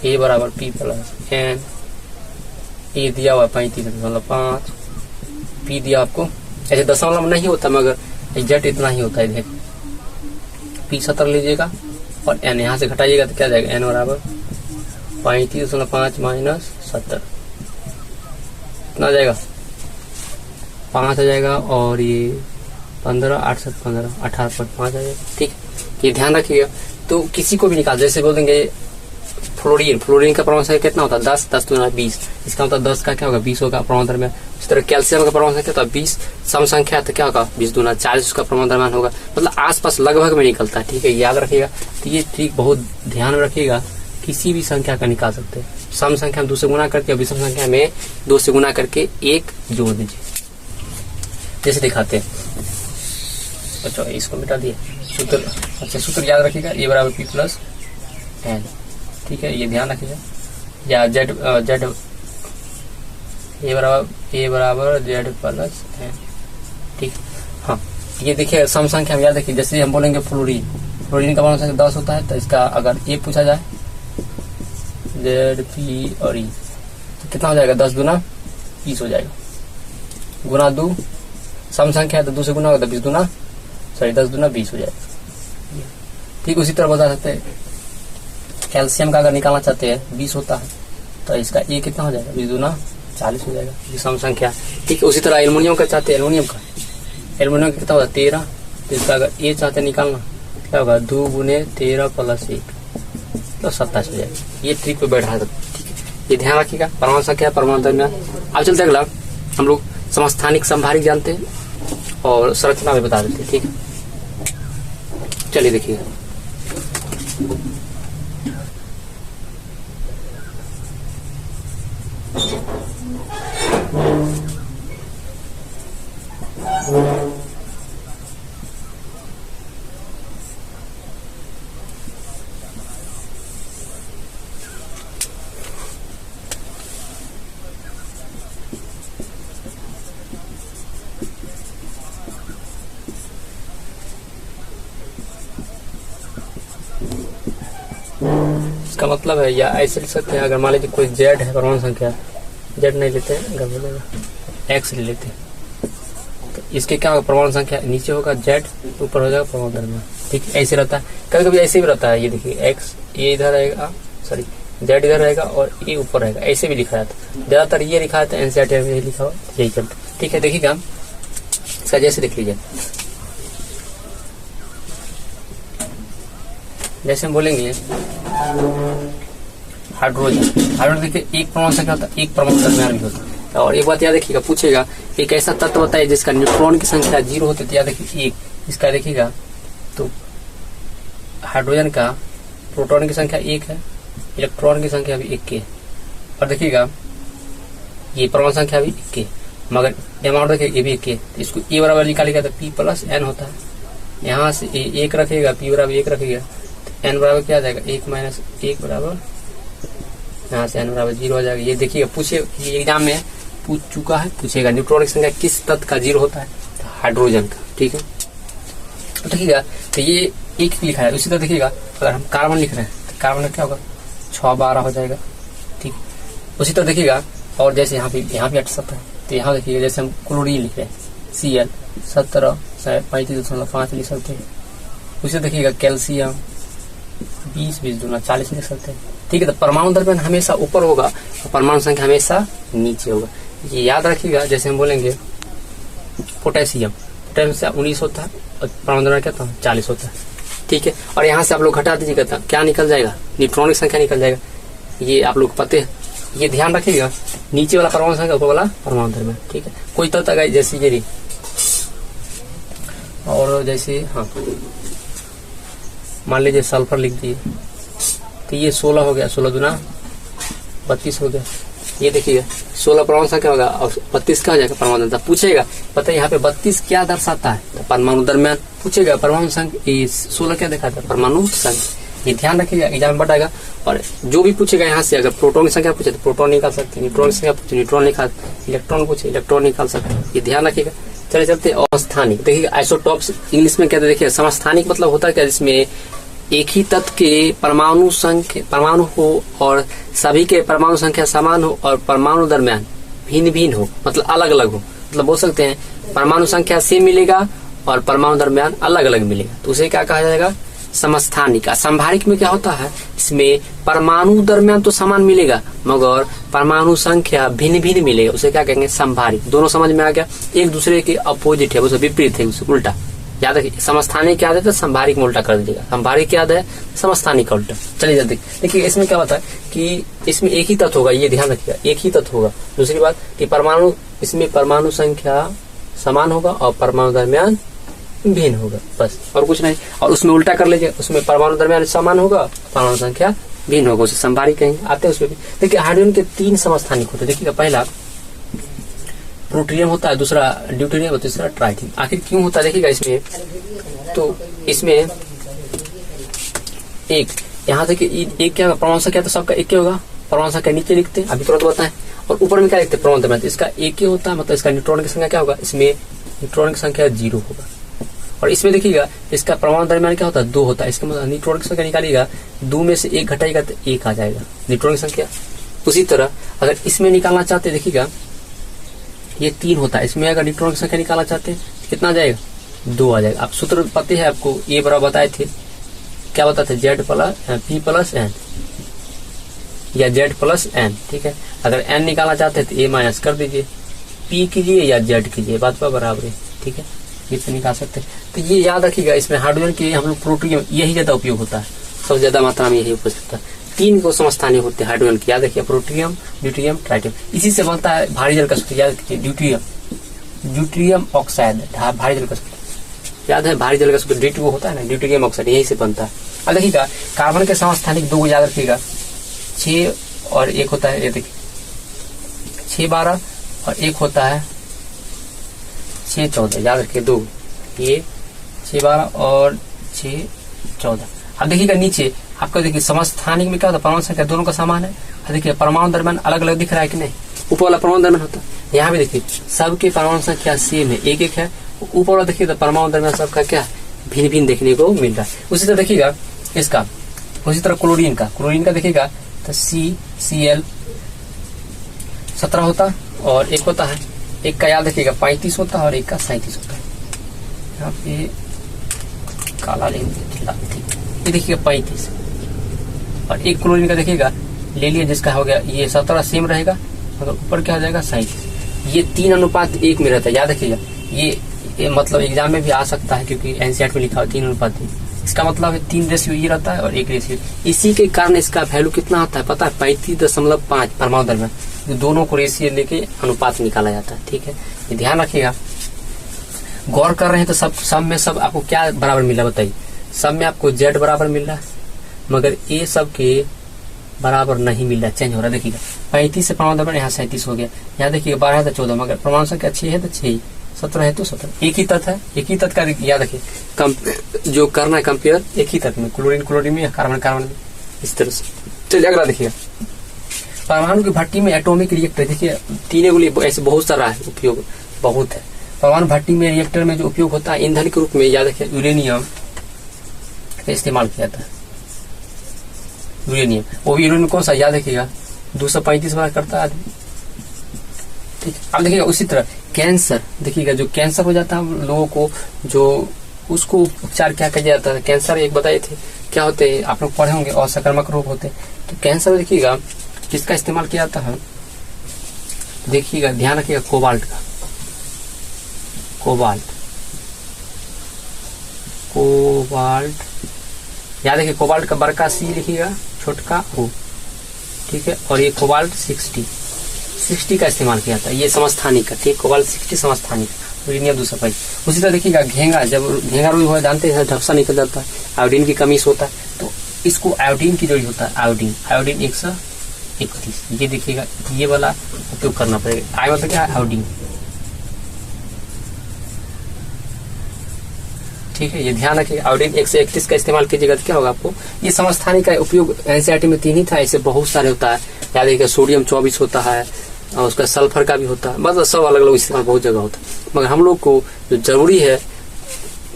ए बराबर पी प्लस एन, ए दिया हुआ 35.5, पी दिया आपको ऐसे दशमलव नहीं होता मगर एग्जैक्ट इतना ही होता है, देख पी 17 लीजिएगा और एन यहाँ से घटाइएगा तो क्या जाएगा एन बराबर 35.5 माइनस 70 कितना जाएगा 5 आ जाएगा, और ये 15 8 7 15 18.5 आ जाएगा। ठीक, ये ध्यान रखिएगा। तो किसी को भी निकाल, जैसे बोल देंगे फ्लोरीन का परमाणु संख्या कितना होता है 10 10 दूना 20, इसका मतलब 10 का क्या होगा 20 होगा परमाणु द्रव्यमान। इस तरह कैल्शियम का परमाणु संख्या तो 20 सम संख्या तो क्या होगा 20 दूना 40 उसका परमाणु द्रव्यमान होगा, मतलब आसपास लगभग में निकलता है। ठीक है, याद रखिएगा। तो ये ठीक बहुत ध्यान में रखिएगा, किसी भी संख्या का निकाल सकते हैं। सम संख्या में 2 से गुना करके और विषम संख्या में 2 से गुना करके 1 जोड़ दीजिए, जैसे दिखाते हैं। अच्छा इसको मिटा दिए सूत्र, अच्छा सूत्र याद रखिएगा ए बराबर पी प्लस एन। ठीक है, ये ध्यान रखिएगा, या जेड ए बराबर जेड प्लस एन। ठीक, हाँ ये देखिए सम संख्या में याद रखिए, जैसे हम बोलेंगे फ्लोरीन का परमाणु संख्या 10 होता है, तो इसका अगर ए पूछा जाए जेड पी और ई तो कितना हो जाएगा 10 दूना 20 हो जाएगा, गुना 2 सम संख्या है तो 2 से गुना होगा तो 10 दूना 20 हो जाएगा। ठीक, उसी तरह बता सकते हैं कैल्शियम का अगर निकालना चाहते हैं 20 होता है तो इसका ए कितना हो जाएगा 20 दूना 40 हो जाएगा, ये सम संख्या। ठीक है, उसी तरह एल्युमिनियम का चाहते हैं, एल्युमिनियम का कितना होगा 13, तो इसका अगर ए चाहते निकालना क्या होगा 2 गुने 13 प्लस 1 तो 27 हो जाएगा। ये ट्रिक पे बैठा सकते। ठीक है, ये ध्यान रखिएगा परमाणु संख्या परमाणु द्रव्यमान। अब चलते अगला हम लोग समस्थानिक संभारिक जानते हैं और संरचना भी बता देते हैं। ठीक है, चलिए देखिएगा इसका मतलब है, या ऐसे लिख सकते हैं, अगर मान लीजिए कोई जेड है परमाणु संख्या, जेड नहीं लेते हैं, एक्स ले लेते हैं, तो इसके क्या होगा, परमाणु संख्या नीचे होगा जेड, ऊपर हो जाएगा परमाणु द्रव्यमान। ठीक है, ऐसे रहता है, कभी कभी ऐसे भी रहता है। ये देखिए एक्स ये इधर रहेगा, सॉरी जेड इधर रहेगा और ये ऊपर रहेगा, ऐसे भी लिखा जाता है। ज्यादातर ये लिखा जाता है, एनसीईआरटी में लिखा हुआ यही चलता। ठीक है, देखिएगा इसका जैसे देख लीजिए, जैसे हम बोलेंगे हाइड्रोजन देखिए एक परमाणु संख्या होता है, एक परमाणु द्रव्यमान भी होता है। और एक बात याद रखिएगा, पूछेगा एक ऐसा तत्व होता है जिसका न्यूट्रॉन की संख्या 0 होती है, तो याद रखिए एक, इसका देखिएगा तो हाइड्रोजन का प्रोटॉन की संख्या 1 है, इलेक्ट्रॉन की संख्या भी 1 है, और देखिएगा ये परमाणु संख्या भी 1 है, मगर अमाउंट देखिए ये भी 1 है। तो इसको ए बराबर निकालेगा तो P + N होता है, यहाँ से 1 रखेगा, P बराबर 1 रखेगा, तो N बराबर क्या आ जाएगा 1 - 1 बराबर, यहाँ से N बराबर 0 हो जाएगा। ये देखिएगा पूछे, ये एग्जाम में पूछ चुका है, पूछेगा न्यूट्रॉन की संख्या किस तत्व का 0 होता है, तो हाइड्रोजन का। ठीक है, देखिएगा तो ये 1 लिखा है। उसी तरह देखिएगा अगर हम कार्बन लिख रहे हैं तो कार्बन का क्या होगा 6 12 हो जाएगा। ठीक, उसी तरह देखिएगा, और जैसे यहाँ भी 8 है, तो यहाँ देखिएगा जैसे हम क्लोरीन लिख रहे हैं Cl 17 35.5 लिख सकते हैं। उसी देखिएगा कैल्शियम 20 20 दूना 40 लिख सकते हैं। ठीक है, तो परमाणु द्रव्यमान हमेशा ऊपर होगा और परमाणु संख्या हमेशा नीचे होगा, ये याद रखिएगा। जैसे हम बोलेंगे पोटेशियम 19 होता है और परमाणु द्रव्यमान क्या था 40 होता है। ठीक है, और यहाँ से आप लोग घटा दीजिएगा तो क्या निकल जाएगा, न्यूट्रॉन की संख्या निकल जाएगा। ये आप लोग पते हैं, ये ध्यान रखिएगा, नीचे वाला परमाणु संख्या ऊपर वाला परमाणु द्रव्यमान। ठीक है, कोई तत्व तो जैसे ये और जैसे हाँ मान लीजिए सल्फर लिख दिए, तो ये 16 हो गया, 16 दूना 32 हो गया। ये देखिए 16 परमाणु संख्या होगा और 32 क्या हो जाएगा परमाणु द्रव्यमान। पूछेगा पता है यहाँ पे 32 क्या दर्शाता है, तो परमाणु द्रव्यमान। पूछेगा परमाणु संख्या 16 क्या दिखाता है, परमाणु संख्या। ये ध्यान रखिएगा, एग्जाम में बताएगा। और जो भी पूछेगा यहाँ से, अगर प्रोटॉन की संख्या पूछे तो प्रोटॉन निकाल सकते हैं, न्यूट्रॉन की संख्या पूछे न्यूट्रॉन निकाल, इलेक्ट्रॉन पूछे इलेक्ट्रॉन निकाल सकते हैं। ये ध्यान रखिएगा। चले चलते अस्थानिक, देखिए आइसोटॉप्स इंग्लिश में कहते हैं। देखिए समस्थानिक मतलब होता है क्या, जिसमें एक ही तत्व के परमाणु हो और सभी के परमाणु संख्या समान हो और परमाणु दरमियान भिन्न भिन्न हो, मतलब अलग अलग हो। मतलब बोल सकते हैं परमाणु संख्या सेम मिलेगा और परमाणु दरमियान अलग अलग मिलेगा, तो उसे क्या कहा जाएगा, समस्थानिक। संभारिक में क्या होता है, इसमें परमाणु दरमियान तो समान मिलेगा मगर परमाणु संख्या भिन्न भिन्न मिलेगा, उसे क्या कहेंगे, संभारिक। दोनों समझ में आ गया, एक दूसरे के अपोजिट है, उसे विपरीत है, उसे उल्टा। याद रखिए, समस्थानिक क्या है तो संभारिक में उल्टा कर दीजिएगा, संभारिक क्या है समस्थानिक का उल्टा। चलिए जल्दी देखिए, इसमें क्या होता है कि इसमें एक ही तत्व होगा, ये ध्यान रखिएगा, एक ही तत्व होगा। दूसरी बात कि परमाणु, इसमें परमाणु संख्या समान होगा और परमाणु दरमियान भिन्न होगा, बस और कुछ नहीं। और उसमें उल्टा कर लीजिए, उसमें परमाणु दरमियान समान होगा, परमाणु संख्या भिन्न होगा, उसे संभारिक कहेंगे। आते हैं उसमें भी। देखिए हाइड्रोजन के 3 समस्थानिक होते हैं। देखिएगा पहला प्लूटोनियम होता है, दूसरा ड्यूटेरियम और तीसरा ट्राइटियम। आखिर क्यों होता है देखिएगा इसमें, तो इसमें एक यहाँ से एक क्या परमाणु संख्या तो सबका एक ही होगा, परमाणु संख्या नीचे लिखते हैं, अभी तुरंत बताएं। और ऊपर में क्या लिखते हैं, परमाणु दरमियान, तो इसका एक ही होता है, मतलब इसका न्यूट्रॉन की संख्या क्या होगा, इसमें न्यूट्रॉन की संख्या 0 होगा। और इसमें देखिएगा इसका परमाणु दरमियान क्या होता है, 2 होता है। इसका मतलब न्यूट्रॉन की संख्या निकालिएगा, 2 में से 1 घटाएगा तो 1 आ जाएगा न्यूट्रॉन की संख्या। उसी तरह अगर इसमें निकालना चाहते हैं, देखिएगा ये 3 होता है, इसमें अगर न्यूट्रॉन की संख्या निकालना चाहते हैं कितना आ जाएगा, 2 आ जाएगा। आप सूत्र पता है आपको, ये बराबर बताए थे, क्या बताते Z + P + N या Z + N। ठीक है, अगर N निकालना चाहते हैं तो A माइनस कर दीजिए, P कीजिए या Z कीजिए, बात पर बराबर है। ठीक है, ये निकाल सकते हैं। तो ये याद रखिएगा, इसमें हाइड्रोजन के हम लोग प्लूटोनियम यही ज्यादा उपयोग होता है, सबसे ज्यादा मात्रा में यही उपयोग होता है। 3 को समस्थानिक होते हैं हाइड्रोजन की, याद रखिए, प्लूटोनियम, ड्यूटेरियम, ट्राइटियम। इसी से बनता है भारी जल का सूत्र, याद रखिए, ड्यूटेरियम ऑक्साइड, भारी जल का सूत्र याद है, भारी जल का सूत्र D2 होता है ना, ड्यूटेरियम ऑक्साइड, यही से बनता है। अब देखिएगा कार्बन के समस्थानिक 2 को याद रखिएगा, 6 और 1 होता है, ये देखिए 6 12 और 1 होता है 6 14, याद रखिए 2, ये 6 12 और 6 14। अब देखिएगा नीचे आपका, देखिए समस्थानिक में क्या होता है, परमाणु संख्या दोनों का समान है। देखिए परमाणु दरमियान अलग अलग दिख रहा है कि नहीं, ऊपर वाला परमाणु दरमियान होता है, यहाँ भी देखिए सबके परमाणु संख्या सेम है, 1 1 है। ऊपर वाला देखिए तो परमाणु दरमियान सबका क्या भिन्न भिन्न देखने को मिल रहा है। उसी तरह देखिएगा इसका उसी तरह क्लोरीन का देखिएगा तो CCl17 होता है और एक होता है, एक का याद रखिएगा 35 होता है और एक का 37 होता है। यहाँ पे काला लेंगे, ये देखिएगा 35 और एक क्लोरीन का देखिएगा ले लिया जिसका हो गया ये 17 सेम रहेगा मगर ऊपर क्या हो जाएगा 37। ये 3:1 में रहता है, याद रखिएगा। ये मतलब एग्जाम में भी आ सकता है क्योंकि एनसीईआरटी में लिखा हुआ 3:1। इसका मतलब है 3 रेशियो ये रहता है और 1 रेशियो। इसी के कारण इसका वैल्यू कितना आता है पता है, 35.5 परमाणु द्रव्यमान। दोनों को रेशियो लेके अनुपात निकाला जाता है, ठीक है, ये ध्यान रखिएगा। गौर कर रहे हैं तो सब में सब आपको क्या बराबर मिला बताइए, सब में आपको Z बराबर मिल रहा है मगर ये सब के बराबर नहीं मिल रहा, चेंज हो रहा है। देखिएगा 35 से परमाणु द्रव्यमान यहाँ 37 हो गया, यहाँ देखिए 12 है तो 14 मगर परमाणु संख्या 6 है तो 6, 17 है तो 17। एक ही तत्व है, एक ही तत्व का याद रखिए, जो करना है कंपेयर एक ही तत्व में, क्लोरीन में या कार्बन में, इस तरह से। चलिए अगला देखिएगा, परमाणु की भट्टी में एटॉमिक रिएक्टर। देखिए तीन गोली ऐसे बहुत सारा है, उपयोग बहुत है। परमाणु भट्टी में रिएक्टर में जो उपयोग होता है ईंधन के रूप में, याद रखिए यूरेनियम का इस्तेमाल किया जाता है। यूरेनियम, वो यूरेनियम कौन सा याद रखिएगा 235 बार करता है आदमी, ठीक। अब देखिएगा उसी तरह कैंसर, देखिएगा जो कैंसर हो जाता है लोगों को, जो उसको उपचार क्या किया जाता है। कैंसर एक बताए थे क्या होते हैं, आप लोग पढ़े होंगे, असंक्रामक रोग होते हैं। तो कैंसर देखिएगा किसका इस्तेमाल किया जाता है, देखिएगा ध्यान रखिएगा कोबाल्ट का, कोबाल्ट याद रखिए। कोबाल्ट का बड़का C लिखिएगा, छोटका O, ठीक है। और ये कोबाल्ट 60 का इस्तेमाल किया था, ये समस्थानिक का, ठीक। कोबाल्ट 60 समस्थानिक, यूरेनियम 225। उसी तरह देखिएगा घेंगा, जब घेंगा रोग हो जानते हैं ढपसा निकल जाता है, आयोडीन की कमी से होता है, तो इसको आयोडीन की जरूरत होता है, आयोडीन 131। ये देखिएगा ये वाला उपयोग करना पड़ेगा। आय मतलब क्या है, आयोडीन, ठीक है, ये ध्यान रखिए। आयोडीन 131 का इस्तेमाल कीजिएगा तो क्या होगा आपको, ये समस्थानिक का उपयोग एनसीईआरटी में 3 ही था, ऐसे बहुत सारे होता है। याद रखिएगा सोडियम 24 होता है और उसका सल्फर का भी होता है, मतलब सब अलग अलग इस्तेमाल बहुत जगह होता है। मगर हम लोग को जो जरूरी है,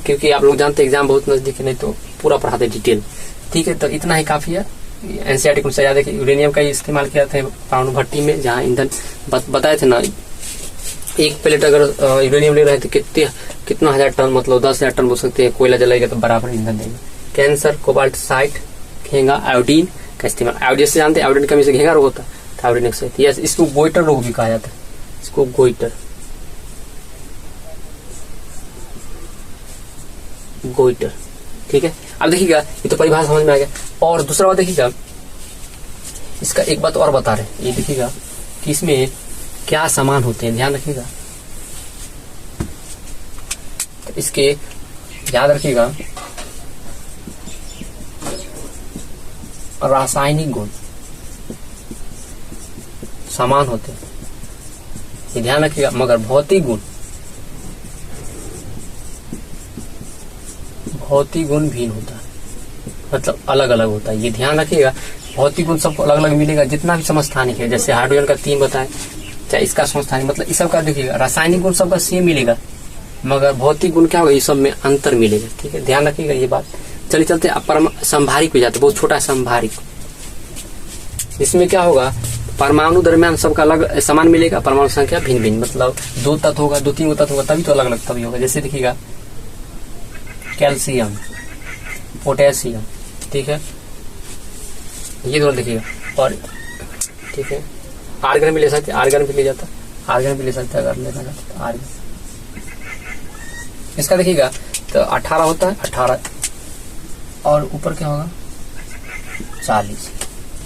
क्योंकि आप लोग जानते हैं एग्जाम बहुत नजदीक है, नहीं तो पूरा पढ़ाते डिटेल, ठीक है। तो इतना ही काफी है एनसीईआरटी को। याद रखिए यूरेनियम का इस्तेमाल किया था परमाणु भट्टी में, जहाँ ईंधन बताए थे ना, एक प्लेट अगर यूरेनियम ले रहे थे कितना 1000 टन, मतलब 10,000 टन बोल सकते हैं, कोयला जलाएगा तो बराबर ईंधन देगा। कैंसर, कोबाल्ट 60, घेंगा, आयोडीन का इस्तेमाल। आयोडीन से जानते हैं आयोडीन कमी से घेंगा रोग होता है, तो आयोडीन से इसको गोइटर रोग भी कहा जाता है, इसको गोइटर ठीक है। अब देखिएगा ये तो परिभाषा समझ में आ गया। और दूसरा बात देखिएगा, इसका एक बात और बता रहे हैं, ये देखिएगा कि इसमें क्या सामान होते हैं, ध्यान रखिएगा। तो इसके याद रखिएगा रासायनिक गुण समान होते हैं, ये ध्यान रखिएगा। मगर भौतिक गुण भिन्न होता है, मतलब अलग अलग होता है, ये ध्यान रखिएगा। भौतिक गुण सबको अलग अलग मिलेगा, जितना भी समस्थानिक है, जैसे हाइड्रोजन का 3 बताए, चाहे इसका समस्थानिक, मतलब इस सब का देखिएगा रासायनिक गुण सबका सेम मिलेगा, मगर भौतिक गुण क्या होगा, ये सब में अंतर मिलेगा, ठीक है, ध्यान रखिएगा ये बात। चलिए चलते संभारिक पे जाते, बहुत छोटा संभारिक। इसमें क्या होगा, परमाणु दरमियान सबका अलग समान मिलेगा, परमाणु संख्या भिन्न भिन्न, मतलब 2 तत्व होगा, 2-3 तत्व होगा, तभी तो अलग अलग तभी होगा। जैसे देखिएगा कैल्शियम, पोटेशियम, ठीक है, ये दोनों देखिएगा। और ठीक है, आर्गन भी ले सकते हैं, आर्गन भी ले जाता, आर्गन भी ले सकते हैं अगर लेना चाहते तो आर्गन। इसका देखिएगा तो 18 होता है, 18 और ऊपर क्या होगा 40।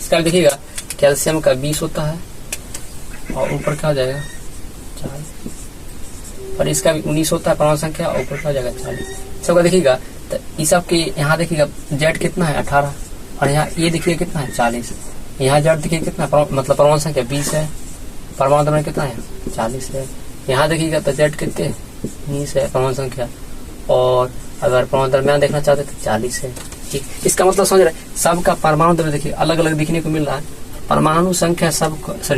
इसका देखिएगा कैल्शियम का 20 होता है और ऊपर क्या हो जाएगा 40, और इसका भी 19 होता है परमाणु संख्या, और ऊपर क्या हो जाएगा 40। सबका देखिएगा तो इस सब के यहाँ देखिएगा जेड कितना है 18, और यहाँ ये देखिए कितना है 40। यहाँ जेड देखिए कितना, मतलब परमाणु संख्या 20 है, परमाणु द्रव्यमान कितना है 40 है। यहाँ देखिएगा तो जेड कितने 19 है परमाणु संख्या, और अगर परमाणु द्रव्यमान देखना चाहते तो 40 है, ठीक। इसका मतलब समझ रहे, सबका परमाणु द्रव्य देखिए अलग अलग दिखने को मिल रहा है, परमाणु संख्या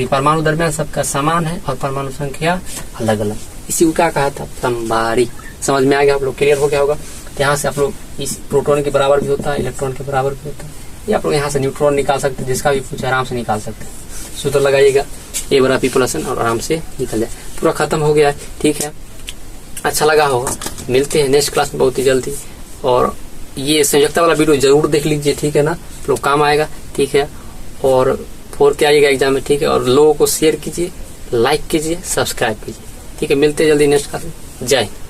परमाणु द्रव्यमान सबका समान है और परमाणु संख्या अलग अलग। इसी को क्या कहा था, संभारिक। समझ में आ गया, आप लोग क्लियर हो गया होगा। यहाँ से आप लोग इस प्रोटॉन के बराबर भी होता है, इलेक्ट्रॉन के बराबर भी होता है, या आप लोग यहाँ से न्यूट्रॉन निकाल सकते हैं, जिसका भी पूछे आराम से निकाल सकते हैं। सूत्र लगाइएगा ए बराबर पी प्लस एन और आराम से निकल जाए। पूरा खत्म हो गया है, ठीक है। अच्छा लगा होगा, मिलते हैं नेक्स्ट क्लास में बहुत ही जल्दी। और ये संयुक्ता वाला वीडियो जरूर देख लीजिए, ठीक है ना, लोग काम आएगा, ठीक है। और 4 के आइएगा एग्जाम में, ठीक है। और लोगों को शेयर कीजिए, लाइक कीजिए, सब्सक्राइब कीजिए, ठीक है। मिलते हैं जल्दी नेक्स्ट क्लास में। जय हिंद।